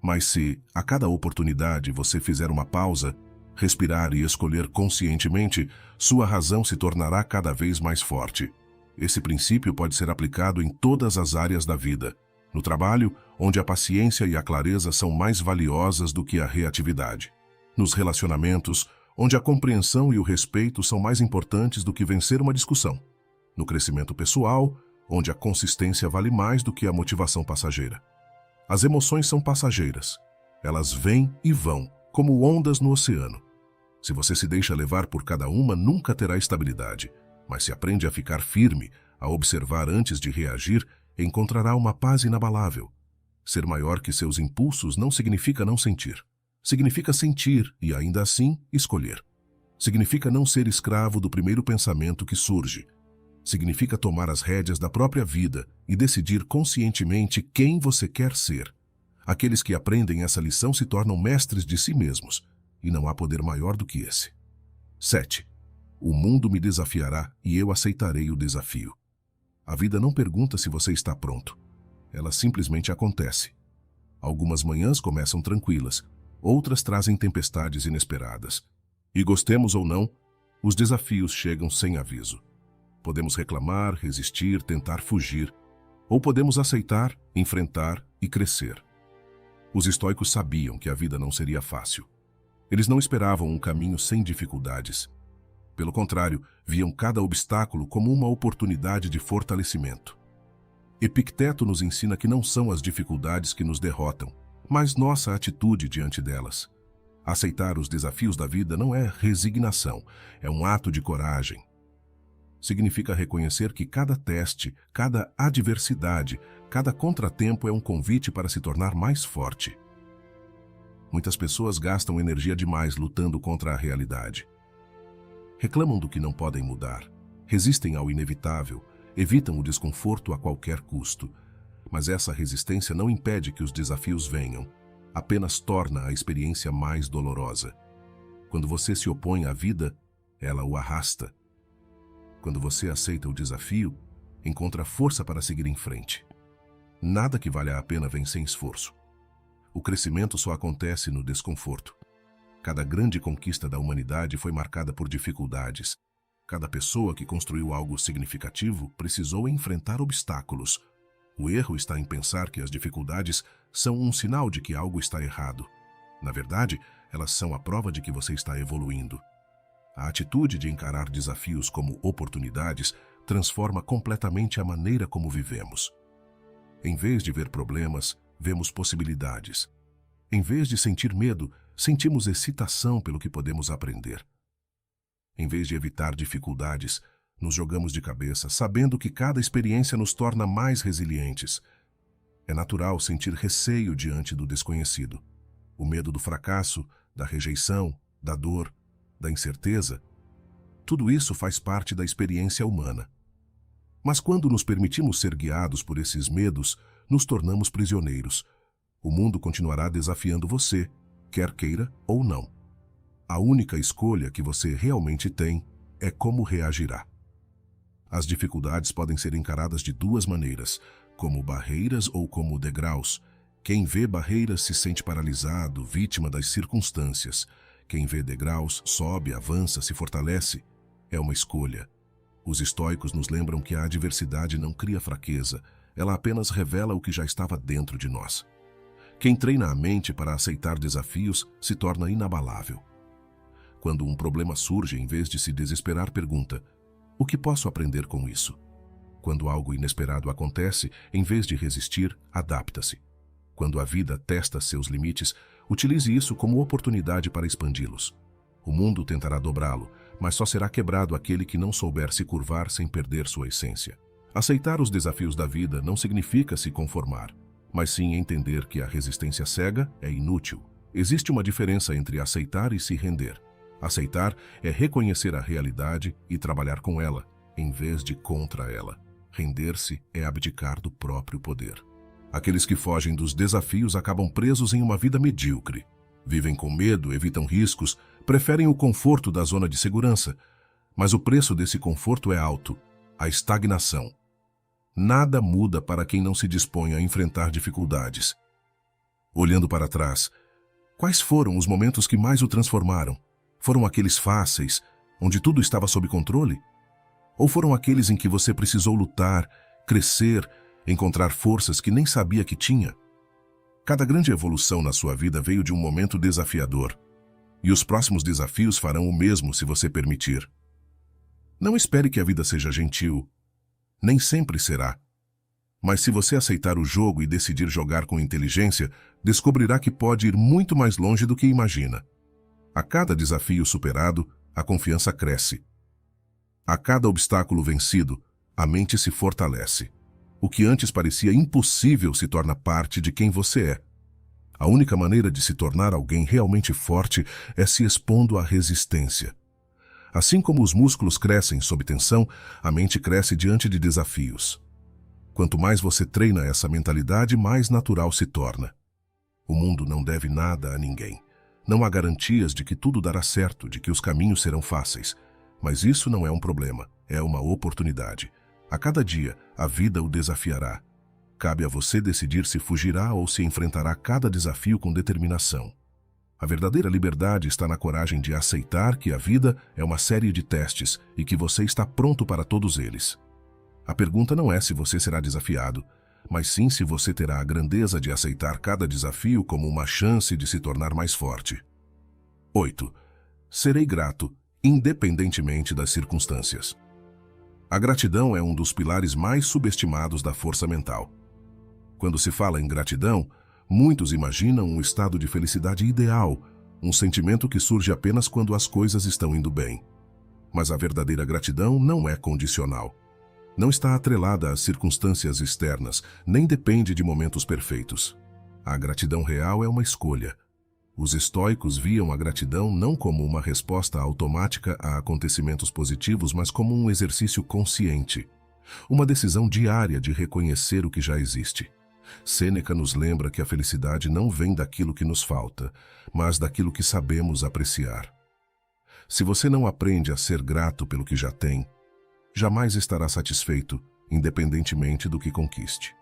Mas se, a cada oportunidade, você fizer uma pausa, respirar e escolher conscientemente, sua razão se tornará cada vez mais forte. Esse princípio pode ser aplicado em todas as áreas da vida. No trabalho, onde a paciência e a clareza são mais valiosas do que a reatividade. Nos relacionamentos, onde a compreensão e o respeito são mais importantes do que vencer uma discussão. No crescimento pessoal, onde a consistência vale mais do que a motivação passageira. As emoções são passageiras. Elas vêm e vão, como ondas no oceano. Se você se deixa levar por cada uma, nunca terá estabilidade. Mas se aprende a ficar firme, a observar antes de reagir, encontrará uma paz inabalável. Ser maior que seus impulsos não significa não sentir. Significa sentir e, ainda assim, escolher. Significa não ser escravo do primeiro pensamento que surge. Significa tomar as rédeas da própria vida e decidir conscientemente quem você quer ser. Aqueles que aprendem essa lição se tornam mestres de si mesmos, e não há poder maior do que esse. 7. O mundo me desafiará e eu aceitarei o desafio. A vida não pergunta se você está pronto. Ela simplesmente acontece. Algumas manhãs começam tranquilas, outras trazem tempestades inesperadas. E gostemos ou não, os desafios chegam sem aviso. Podemos reclamar, resistir, tentar fugir, ou podemos aceitar, enfrentar e crescer. Os estoicos sabiam que a vida não seria fácil. Eles não esperavam um caminho sem dificuldades. Pelo contrário, viam cada obstáculo como uma oportunidade de fortalecimento. Epicteto nos ensina que não são as dificuldades que nos derrotam, mas nossa atitude diante delas. Aceitar os desafios da vida não é resignação, é um ato de coragem. Significa reconhecer que cada teste, cada adversidade, cada contratempo é um convite para se tornar mais forte. Muitas pessoas gastam energia demais lutando contra a realidade. Reclamam do que não podem mudar, resistem ao inevitável, evitam o desconforto a qualquer custo. Mas essa resistência não impede que os desafios venham, apenas torna a experiência mais dolorosa. Quando você se opõe à vida, ela o arrasta. Quando você aceita o desafio, encontra força para seguir em frente. Nada que valha a pena vem sem esforço. O crescimento só acontece no desconforto. Cada grande conquista da humanidade foi marcada por dificuldades. Cada pessoa que construiu algo significativo precisou enfrentar obstáculos. O erro está em pensar que as dificuldades são um sinal de que algo está errado. Na verdade, elas são a prova de que você está evoluindo. A atitude de encarar desafios como oportunidades transforma completamente a maneira como vivemos. Em vez de ver problemas, vemos possibilidades. Em vez de sentir medo, sentimos excitação pelo que podemos aprender. Em vez de evitar dificuldades, nos jogamos de cabeça, sabendo que cada experiência nos torna mais resilientes. É natural sentir receio diante do desconhecido. O medo do fracasso, da rejeição, da dor, da incerteza. Tudo isso faz parte da experiência humana. Mas quando nos permitimos ser guiados por esses medos, nos tornamos prisioneiros. O mundo continuará desafiando você, quer queira ou não. A única escolha que você realmente tem é como reagirá. As dificuldades podem ser encaradas de duas maneiras, como barreiras ou como degraus. Quem vê barreiras se sente paralisado, vítima das circunstâncias. Quem vê degraus sobe, avança, se fortalece. É uma escolha. Os estoicos nos lembram que a adversidade não cria fraqueza, ela apenas revela o que já estava dentro de nós. Quem treina a mente para aceitar desafios se torna inabalável. Quando um problema surge, em vez de se desesperar, pergunta: o que posso aprender com isso? Quando algo inesperado acontece, em vez de resistir, adapta-se. Quando a vida testa seus limites, utilize isso como oportunidade para expandi-los. O mundo tentará dobrá-lo, mas só será quebrado aquele que não souber se curvar sem perder sua essência. Aceitar os desafios da vida não significa se conformar, mas sim entender que a resistência cega é inútil. Existe uma diferença entre aceitar e se render. Aceitar é reconhecer a realidade e trabalhar com ela, em vez de contra ela. Render-se é abdicar do próprio poder. Aqueles que fogem dos desafios acabam presos em uma vida medíocre. Vivem com medo, evitam riscos, preferem o conforto da zona de segurança. Mas o preço desse conforto é alto: a estagnação. Nada muda para quem não se dispõe a enfrentar dificuldades. Olhando para trás, quais foram os momentos que mais o transformaram? Foram aqueles fáceis, onde tudo estava sob controle? Ou foram aqueles em que você precisou lutar, crescer, encontrar forças que nem sabia que tinha? Cada grande evolução na sua vida veio de um momento desafiador. E os próximos desafios farão o mesmo se você permitir. Não espere que a vida seja gentil. Nem sempre será. Mas se você aceitar o jogo e decidir jogar com inteligência, descobrirá que pode ir muito mais longe do que imagina. A cada desafio superado, a confiança cresce. A cada obstáculo vencido, a mente se fortalece. O que antes parecia impossível se torna parte de quem você é. A única maneira de se tornar alguém realmente forte é se expondo à resistência. Assim como os músculos crescem sob tensão, a mente cresce diante de desafios. Quanto mais você treina essa mentalidade, mais natural se torna. O mundo não deve nada a ninguém. Não há garantias de que tudo dará certo, de que os caminhos serão fáceis. Mas isso não é um problema, é uma oportunidade. A cada dia, a vida o desafiará. Cabe a você decidir se fugirá ou se enfrentará cada desafio com determinação. A verdadeira liberdade está na coragem de aceitar que a vida é uma série de testes e que você está pronto para todos eles. A pergunta não é se você será desafiado, mas sim se você terá a grandeza de aceitar cada desafio como uma chance de se tornar mais forte. 8. Serei grato, independentemente das circunstâncias. A gratidão é um dos pilares mais subestimados da força mental. Quando se fala em gratidão, muitos imaginam um estado de felicidade ideal, um sentimento que surge apenas quando as coisas estão indo bem. Mas a verdadeira gratidão não é condicional. Não está atrelada às circunstâncias externas, nem depende de momentos perfeitos. A gratidão real é uma escolha. Os estoicos viam a gratidão não como uma resposta automática a acontecimentos positivos, mas como um exercício consciente, uma decisão diária de reconhecer o que já existe. Sêneca nos lembra que a felicidade não vem daquilo que nos falta, mas daquilo que sabemos apreciar. Se você não aprende a ser grato pelo que já tem, jamais estará satisfeito, independentemente do que conquiste.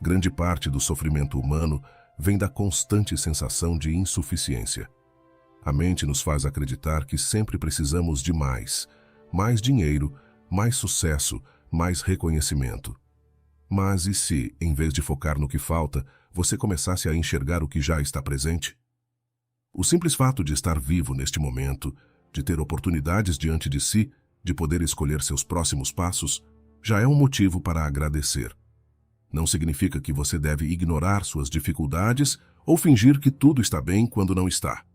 Grande parte do sofrimento humano vem da constante sensação de insuficiência. A mente nos faz acreditar que sempre precisamos de mais dinheiro, mais sucesso, mais reconhecimento. Mas e se, em vez de focar no que falta, você começasse a enxergar o que já está presente? O simples fato de estar vivo neste momento, de ter oportunidades diante de si, de poder escolher seus próximos passos, já é um motivo para agradecer. Não significa que você deve ignorar suas dificuldades ou fingir que tudo está bem quando não está.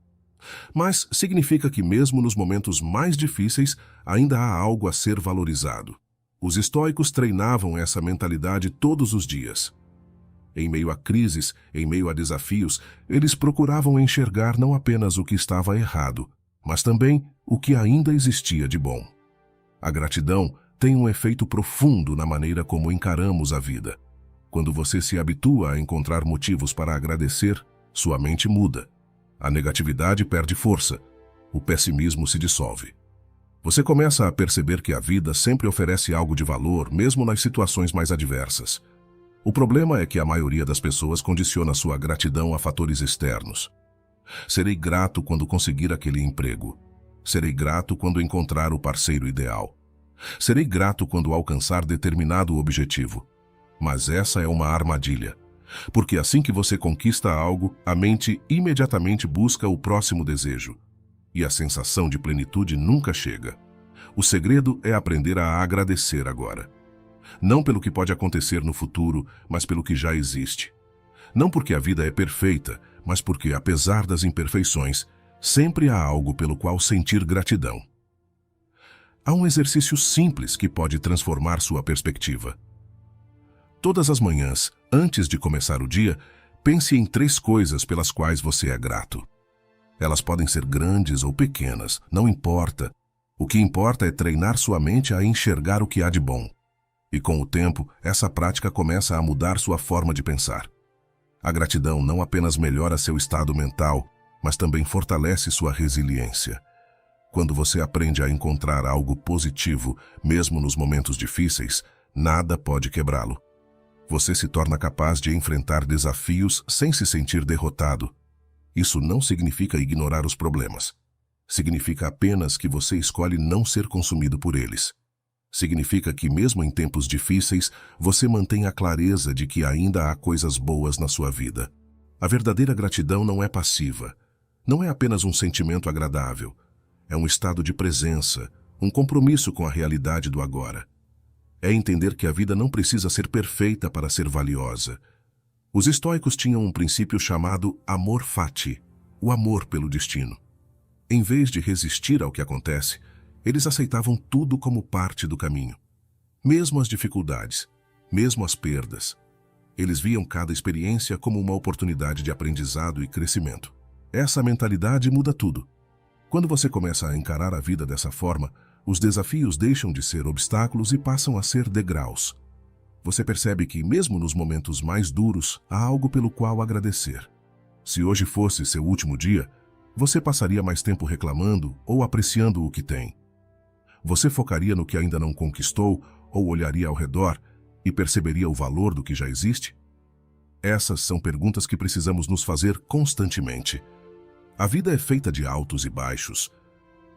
Mas significa que mesmo nos momentos mais difíceis, ainda há algo a ser valorizado. Os estoicos treinavam essa mentalidade todos os dias. Em meio a crises, em meio a desafios, eles procuravam enxergar não apenas o que estava errado, mas também o que ainda existia de bom. A gratidão tem um efeito profundo na maneira como encaramos a vida. Quando você se habitua a encontrar motivos para agradecer, sua mente muda. A negatividade perde força. O pessimismo se dissolve. Você começa a perceber que a vida sempre oferece algo de valor, mesmo nas situações mais adversas. O problema é que a maioria das pessoas condiciona sua gratidão a fatores externos. Serei grato quando conseguir aquele emprego. Serei grato quando encontrar o parceiro ideal. Serei grato quando alcançar determinado objetivo. Mas essa é uma armadilha. Porque assim que você conquista algo, a mente imediatamente busca o próximo desejo. E a sensação de plenitude nunca chega. O segredo é aprender a agradecer agora. Não pelo que pode acontecer no futuro, mas pelo que já existe. Não porque a vida é perfeita, mas porque, apesar das imperfeições, sempre há algo pelo qual sentir gratidão. Há um exercício simples que pode transformar sua perspectiva. Todas as manhãs, antes de começar o dia, pense em 3 coisas pelas quais você é grato. Elas podem ser grandes ou pequenas, não importa. O que importa é treinar sua mente a enxergar o que há de bom. E com o tempo, essa prática começa a mudar sua forma de pensar. A gratidão não apenas melhora seu estado mental, mas também fortalece sua resiliência. Quando você aprende a encontrar algo positivo, mesmo nos momentos difíceis, nada pode quebrá-lo. Você se torna capaz de enfrentar desafios sem se sentir derrotado. Isso não significa ignorar os problemas. Significa apenas que você escolhe não ser consumido por eles. Significa que, mesmo em tempos difíceis, você mantém a clareza de que ainda há coisas boas na sua vida. A verdadeira gratidão não é passiva. Não é apenas um sentimento agradável. É um estado de presença, um compromisso com a realidade do agora. É entender que a vida não precisa ser perfeita para ser valiosa. Os estoicos tinham um princípio chamado amor fati, o amor pelo destino. Em vez de resistir ao que acontece, eles aceitavam tudo como parte do caminho. Mesmo as dificuldades, mesmo as perdas. Eles viam cada experiência como uma oportunidade de aprendizado e crescimento. Essa mentalidade muda tudo. Quando você começa a encarar a vida dessa forma, os desafios deixam de ser obstáculos e passam a ser degraus. Você percebe que, mesmo nos momentos mais duros, há algo pelo qual agradecer. Se hoje fosse seu último dia, Você passaria mais tempo reclamando ou apreciando o que tem? Você focaria no que ainda não conquistou ou olharia ao redor e perceberia o valor do que já existe? Essas são perguntas que precisamos nos fazer constantemente. A vida é feita de altos e baixos,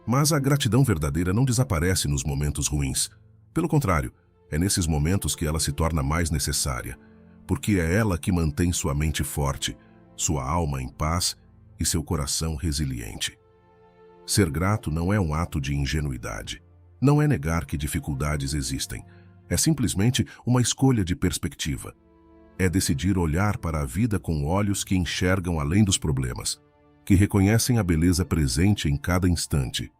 mas a gratidão verdadeira não desaparece nos momentos ruins. Pelo contrário, é nesses momentos que ela se torna mais necessária, porque é ela que mantém sua mente forte, sua alma em paz e seu coração resiliente. Ser grato não é um ato de ingenuidade. Não é negar que dificuldades existem. É simplesmente uma escolha de perspectiva. É decidir olhar para a vida com olhos que enxergam além dos problemas, que reconhecem a beleza presente em cada instante.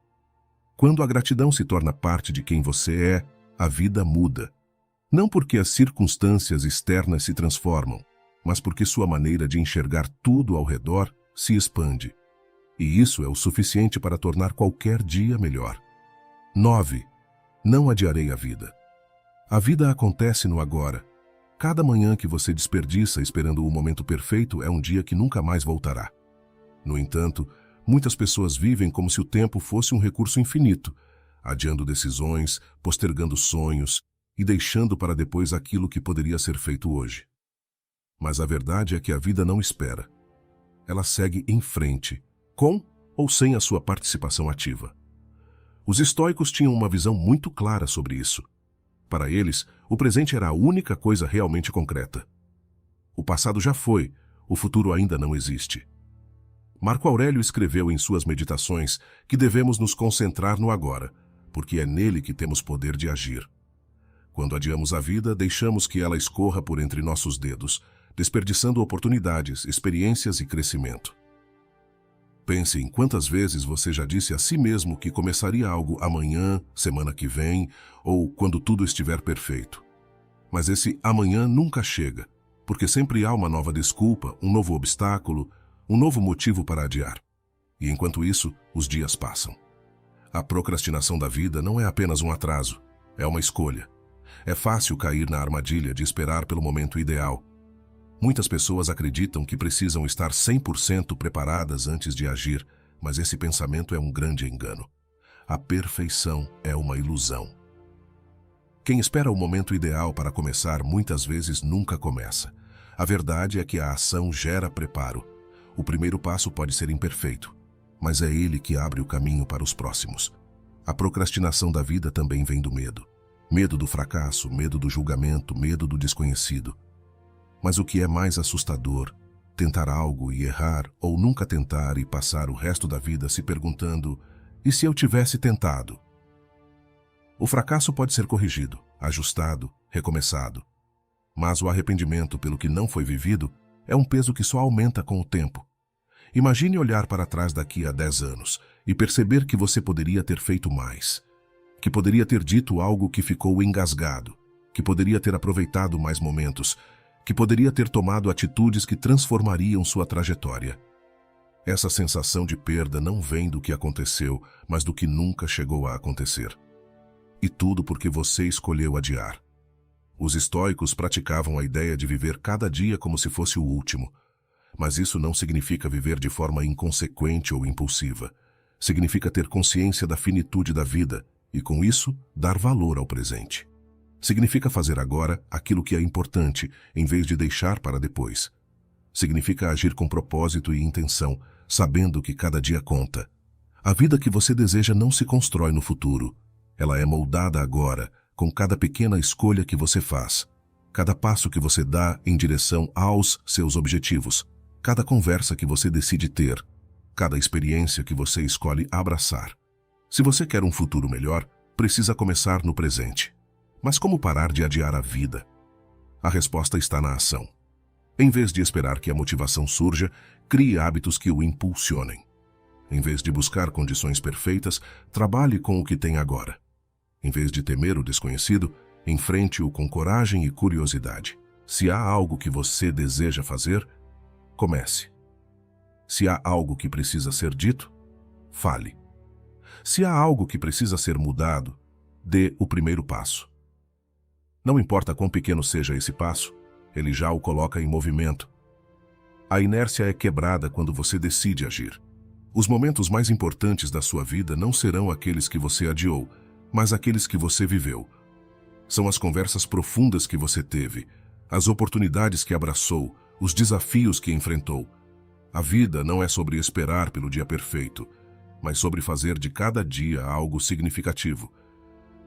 Quando a gratidão se torna parte de quem você é, a vida muda. Não porque as circunstâncias externas se transformam, mas porque sua maneira de enxergar tudo ao redor se expande. E isso é o suficiente para tornar qualquer dia melhor. 9. Não adiarei a vida. A vida acontece no agora. Cada manhã que você desperdiça esperando o momento perfeito é um dia que nunca mais voltará. No entanto, muitas pessoas vivem como se o tempo fosse um recurso infinito, adiando decisões, postergando sonhos e deixando para depois aquilo que poderia ser feito hoje. Mas a verdade é que a vida não espera. Ela segue em frente, com ou sem a sua participação ativa. Os estoicos tinham uma visão muito clara sobre isso. Para eles, o presente era a única coisa realmente concreta. O passado já foi, o futuro ainda não existe. Marco Aurélio escreveu em suas meditações que devemos nos concentrar no agora, porque é nele que temos poder de agir. Quando adiamos a vida, deixamos que ela escorra por entre nossos dedos, desperdiçando oportunidades, experiências e crescimento. Pense em quantas vezes você já disse a si mesmo que começaria algo amanhã, semana que vem, ou quando tudo estiver perfeito. Mas esse amanhã nunca chega, porque sempre há uma nova desculpa, um novo obstáculo, um novo motivo para adiar. E enquanto isso, os dias passam. A procrastinação da vida não é apenas um atraso, é uma escolha. É fácil cair na armadilha de esperar pelo momento ideal. Muitas pessoas acreditam que precisam estar 100% preparadas antes de agir, mas esse pensamento é um grande engano. A perfeição é uma ilusão. Quem espera o momento ideal para começar muitas vezes nunca começa. A verdade é que a ação gera preparo. O primeiro passo pode ser imperfeito, mas é ele que abre o caminho para os próximos. A procrastinação da vida também vem do medo. Medo do fracasso, medo do julgamento, medo do desconhecido. Mas o que é mais assustador, tentar algo e errar, ou nunca tentar e passar o resto da vida se perguntando: e se eu tivesse tentado? O fracasso pode ser corrigido, ajustado, recomeçado. Mas o arrependimento pelo que não foi vivido é um peso que só aumenta com o tempo. Imagine olhar para trás daqui a 10 anos e perceber que você poderia ter feito mais, que poderia ter dito algo que ficou engasgado, que poderia ter aproveitado mais momentos, que poderia ter tomado atitudes que transformariam sua trajetória. Essa sensação de perda não vem do que aconteceu, mas do que nunca chegou a acontecer. E tudo porque você escolheu adiar. Os estoicos praticavam a ideia de viver cada dia como se fosse o último. Mas isso não significa viver de forma inconsequente ou impulsiva. Significa ter consciência da finitude da vida e, com isso, dar valor ao presente. Significa fazer agora aquilo que é importante, em vez de deixar para depois. Significa agir com propósito e intenção, sabendo que cada dia conta. A vida que você deseja não se constrói no futuro. Ela é moldada agora, com cada pequena escolha que você faz, cada passo que você dá em direção aos seus objetivos, cada conversa que você decide ter, cada experiência que você escolhe abraçar. Se você quer um futuro melhor, precisa começar no presente. Mas como parar de adiar a vida? A resposta está na ação. Em vez de esperar que a motivação surja, crie hábitos que o impulsionem. Em vez de buscar condições perfeitas, trabalhe com o que tem agora. Em vez de temer o desconhecido, enfrente-o com coragem e curiosidade. Se há algo que você deseja fazer, comece. Se há algo que precisa ser dito, fale. Se há algo que precisa ser mudado, dê o primeiro passo. Não importa quão pequeno seja esse passo, ele já o coloca em movimento. A inércia é quebrada quando você decide agir. Os momentos mais importantes da sua vida não serão aqueles que você adiou, mas aqueles que você viveu. São as conversas profundas que você teve, as oportunidades que abraçou, os desafios que enfrentou. A vida não é sobre esperar pelo dia perfeito, mas sobre fazer de cada dia algo significativo.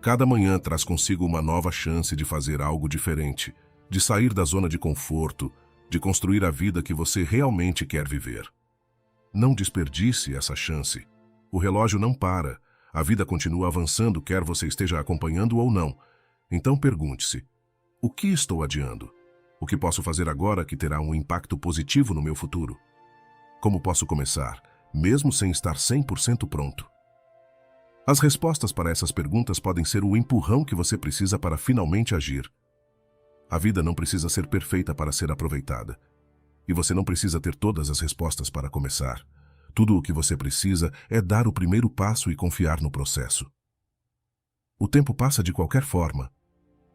Cada manhã traz consigo uma nova chance de fazer algo diferente, de sair da zona de conforto, de construir a vida que você realmente quer viver. Não desperdice essa chance. O relógio não para. A vida continua avançando, quer você esteja acompanhando ou não. Então pergunte-se: o que estou adiando? O que posso fazer agora que terá um impacto positivo no meu futuro? Como posso começar, mesmo sem estar 100% pronto? As respostas para essas perguntas podem ser o empurrão que você precisa para finalmente agir. A vida não precisa ser perfeita para ser aproveitada. E você não precisa ter todas as respostas para começar. Tudo o que você precisa é dar o primeiro passo e confiar no processo. O tempo passa de qualquer forma.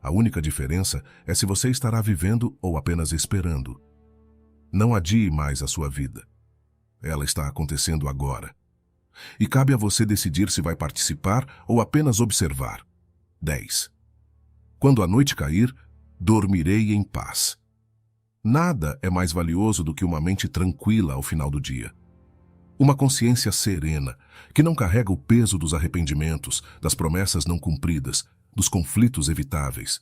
A única diferença é se você estará vivendo ou apenas esperando. Não adie mais a sua vida. Ela está acontecendo agora. E cabe a você decidir se vai participar ou apenas observar. 10. Quando a noite cair, dormirei em paz. Nada é mais valioso do que uma mente tranquila ao final do dia. Uma consciência serena, que não carrega o peso dos arrependimentos, das promessas não cumpridas, dos conflitos evitáveis.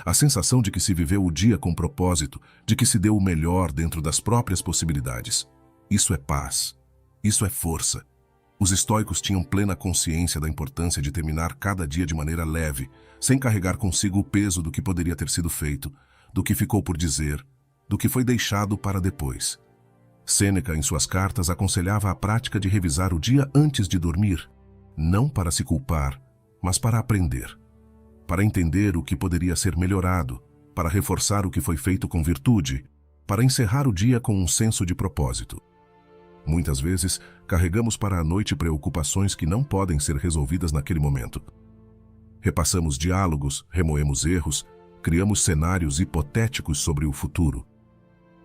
A sensação de que se viveu o dia com propósito, de que se deu o melhor dentro das próprias possibilidades. Isso é paz. Isso é força. Os estoicos tinham plena consciência da importância de terminar cada dia de maneira leve, sem carregar consigo o peso do que poderia ter sido feito, do que ficou por dizer, do que foi deixado para depois. Sêneca, em suas cartas, aconselhava a prática de revisar o dia antes de dormir, não para se culpar, mas para aprender. Para entender o que poderia ser melhorado, para reforçar o que foi feito com virtude, para encerrar o dia com um senso de propósito. Muitas vezes, carregamos para a noite preocupações que não podem ser resolvidas naquele momento. Repassamos diálogos, remoemos erros, criamos cenários hipotéticos sobre o futuro.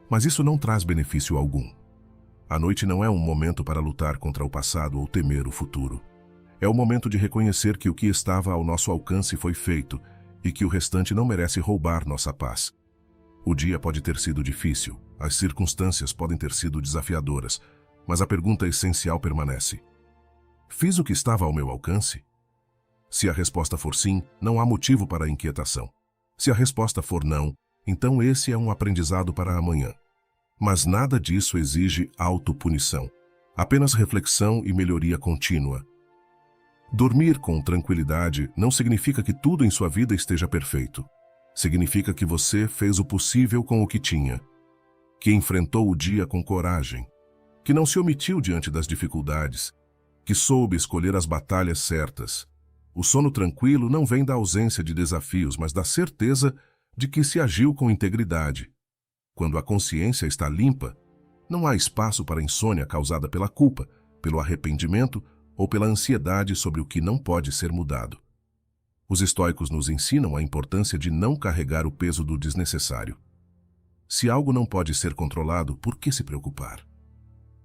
Mas isso não traz benefício algum. A noite não é um momento para lutar contra o passado ou temer o futuro. É o momento de reconhecer que o que estava ao nosso alcance foi feito e que o restante não merece roubar nossa paz. O dia pode ter sido difícil, as circunstâncias podem ter sido desafiadoras, mas a pergunta essencial permanece: fiz o que estava ao meu alcance? Se a resposta for sim, não há motivo para a inquietação. Se a resposta for não, então esse é um aprendizado para amanhã. Mas nada disso exige autopunição, apenas reflexão e melhoria contínua. Dormir com tranquilidade não significa que tudo em sua vida esteja perfeito. Significa que você fez o possível com o que tinha, que enfrentou o dia com coragem, que não se omitiu diante das dificuldades, que soube escolher as batalhas certas. O sono tranquilo não vem da ausência de desafios, mas da certeza de que se agiu com integridade. Quando a consciência está limpa, não há espaço para a insônia causada pela culpa, pelo arrependimento ou pela ansiedade sobre o que não pode ser mudado. Os estoicos nos ensinam a importância de não carregar o peso do desnecessário. Se algo não pode ser controlado, por que se preocupar?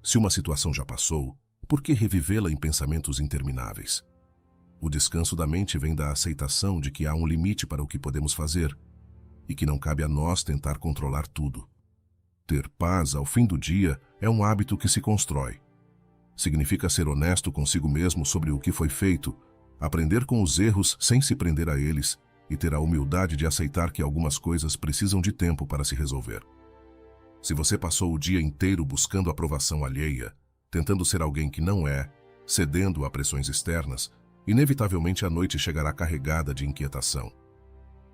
Se uma situação já passou, por que revivê-la em pensamentos intermináveis? O descanso da mente vem da aceitação de que há um limite para o que podemos fazer e que não cabe a nós tentar controlar tudo. Ter paz ao fim do dia é um hábito que se constrói. Significa ser honesto consigo mesmo sobre o que foi feito, aprender com os erros sem se prender a eles e ter a humildade de aceitar que algumas coisas precisam de tempo para se resolver. Se você passou o dia inteiro buscando aprovação alheia, tentando ser alguém que não é, cedendo a pressões externas, inevitavelmente a noite chegará carregada de inquietação.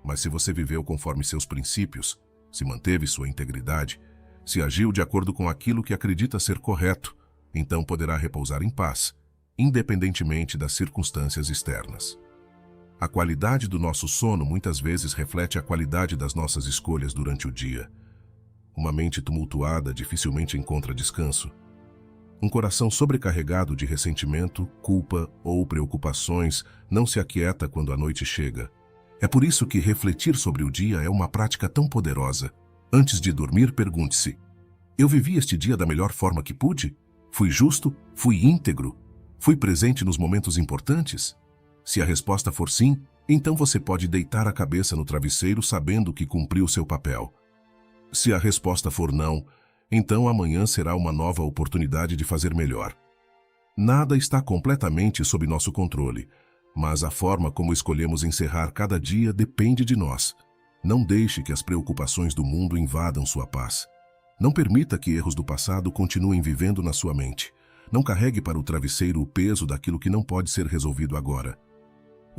Mas se você viveu conforme seus princípios, se manteve sua integridade, se agiu de acordo com aquilo que acredita ser correto, então poderá repousar em paz, independentemente das circunstâncias externas. A qualidade do nosso sono muitas vezes reflete a qualidade das nossas escolhas durante o dia. Uma mente tumultuada dificilmente encontra descanso. Um coração sobrecarregado de ressentimento, culpa ou preocupações não se aquieta quando a noite chega. É por isso que refletir sobre o dia é uma prática tão poderosa. Antes de dormir, pergunte-se: eu vivi este dia da melhor forma que pude? Fui justo? Fui íntegro? Fui presente nos momentos importantes? Se a resposta for sim, então você pode deitar a cabeça no travesseiro sabendo que cumpriu seu papel. Se a resposta for não, então amanhã será uma nova oportunidade de fazer melhor. Nada está completamente sob nosso controle, mas a forma como escolhemos encerrar cada dia depende de nós. Não deixe que as preocupações do mundo invadam sua paz. Não permita que erros do passado continuem vivendo na sua mente. Não carregue para o travesseiro o peso daquilo que não pode ser resolvido agora.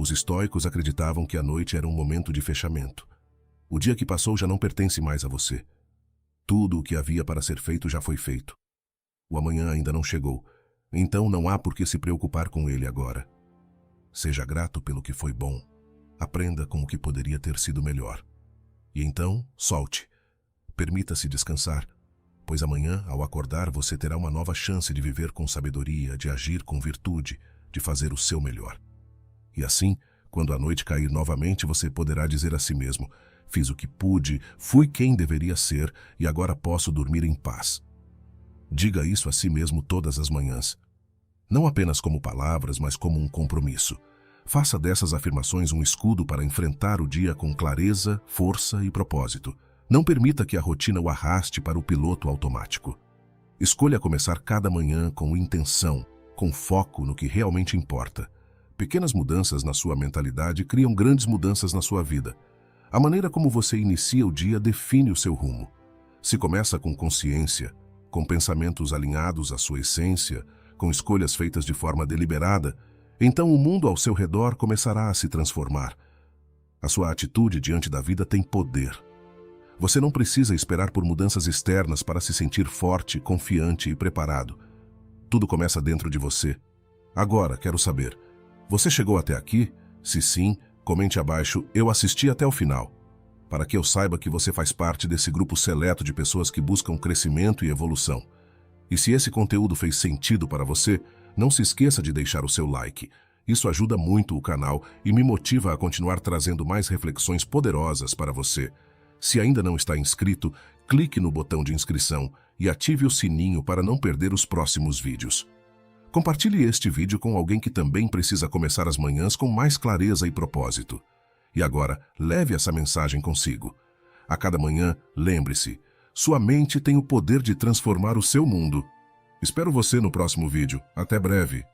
Os estoicos acreditavam que a noite era um momento de fechamento. O dia que passou já não pertence mais a você. Tudo o que havia para ser feito já foi feito. O amanhã ainda não chegou, então não há por que se preocupar com ele agora. Seja grato pelo que foi bom. Aprenda com o que poderia ter sido melhor. E então, solte. Permita-se descansar, pois amanhã, ao acordar, você terá uma nova chance de viver com sabedoria, de agir com virtude, de fazer o seu melhor. E assim, quando a noite cair novamente, você poderá dizer a si mesmo: fiz o que pude, fui quem deveria ser e agora posso dormir em paz. Diga isso a si mesmo todas as manhãs. Não apenas como palavras, mas como um compromisso. Faça dessas afirmações um escudo para enfrentar o dia com clareza, força e propósito. Não permita que a rotina o arraste para o piloto automático. Escolha começar cada manhã com intenção, com foco no que realmente importa. Pequenas mudanças na sua mentalidade criam grandes mudanças na sua vida. A maneira como você inicia o dia define o seu rumo. Se começa com consciência, com pensamentos alinhados à sua essência, com escolhas feitas de forma deliberada, então o mundo ao seu redor começará a se transformar. A sua atitude diante da vida tem poder. Você não precisa esperar por mudanças externas para se sentir forte, confiante e preparado. Tudo começa dentro de você. Agora, quero saber, você chegou até aqui? Se sim, comente abaixo, eu assisti até o final, para que eu saiba que você faz parte desse grupo seleto de pessoas que buscam crescimento e evolução. E se esse conteúdo fez sentido para você, não se esqueça de deixar o seu like. Isso ajuda muito o canal e me motiva a continuar trazendo mais reflexões poderosas para você. Se ainda não está inscrito, clique no botão de inscrição e ative o sininho para não perder os próximos vídeos. Compartilhe este vídeo com alguém que também precisa começar as manhãs com mais clareza e propósito. E agora, leve essa mensagem consigo. A cada manhã, lembre-se, sua mente tem o poder de transformar o seu mundo. Espero você no próximo vídeo. Até breve.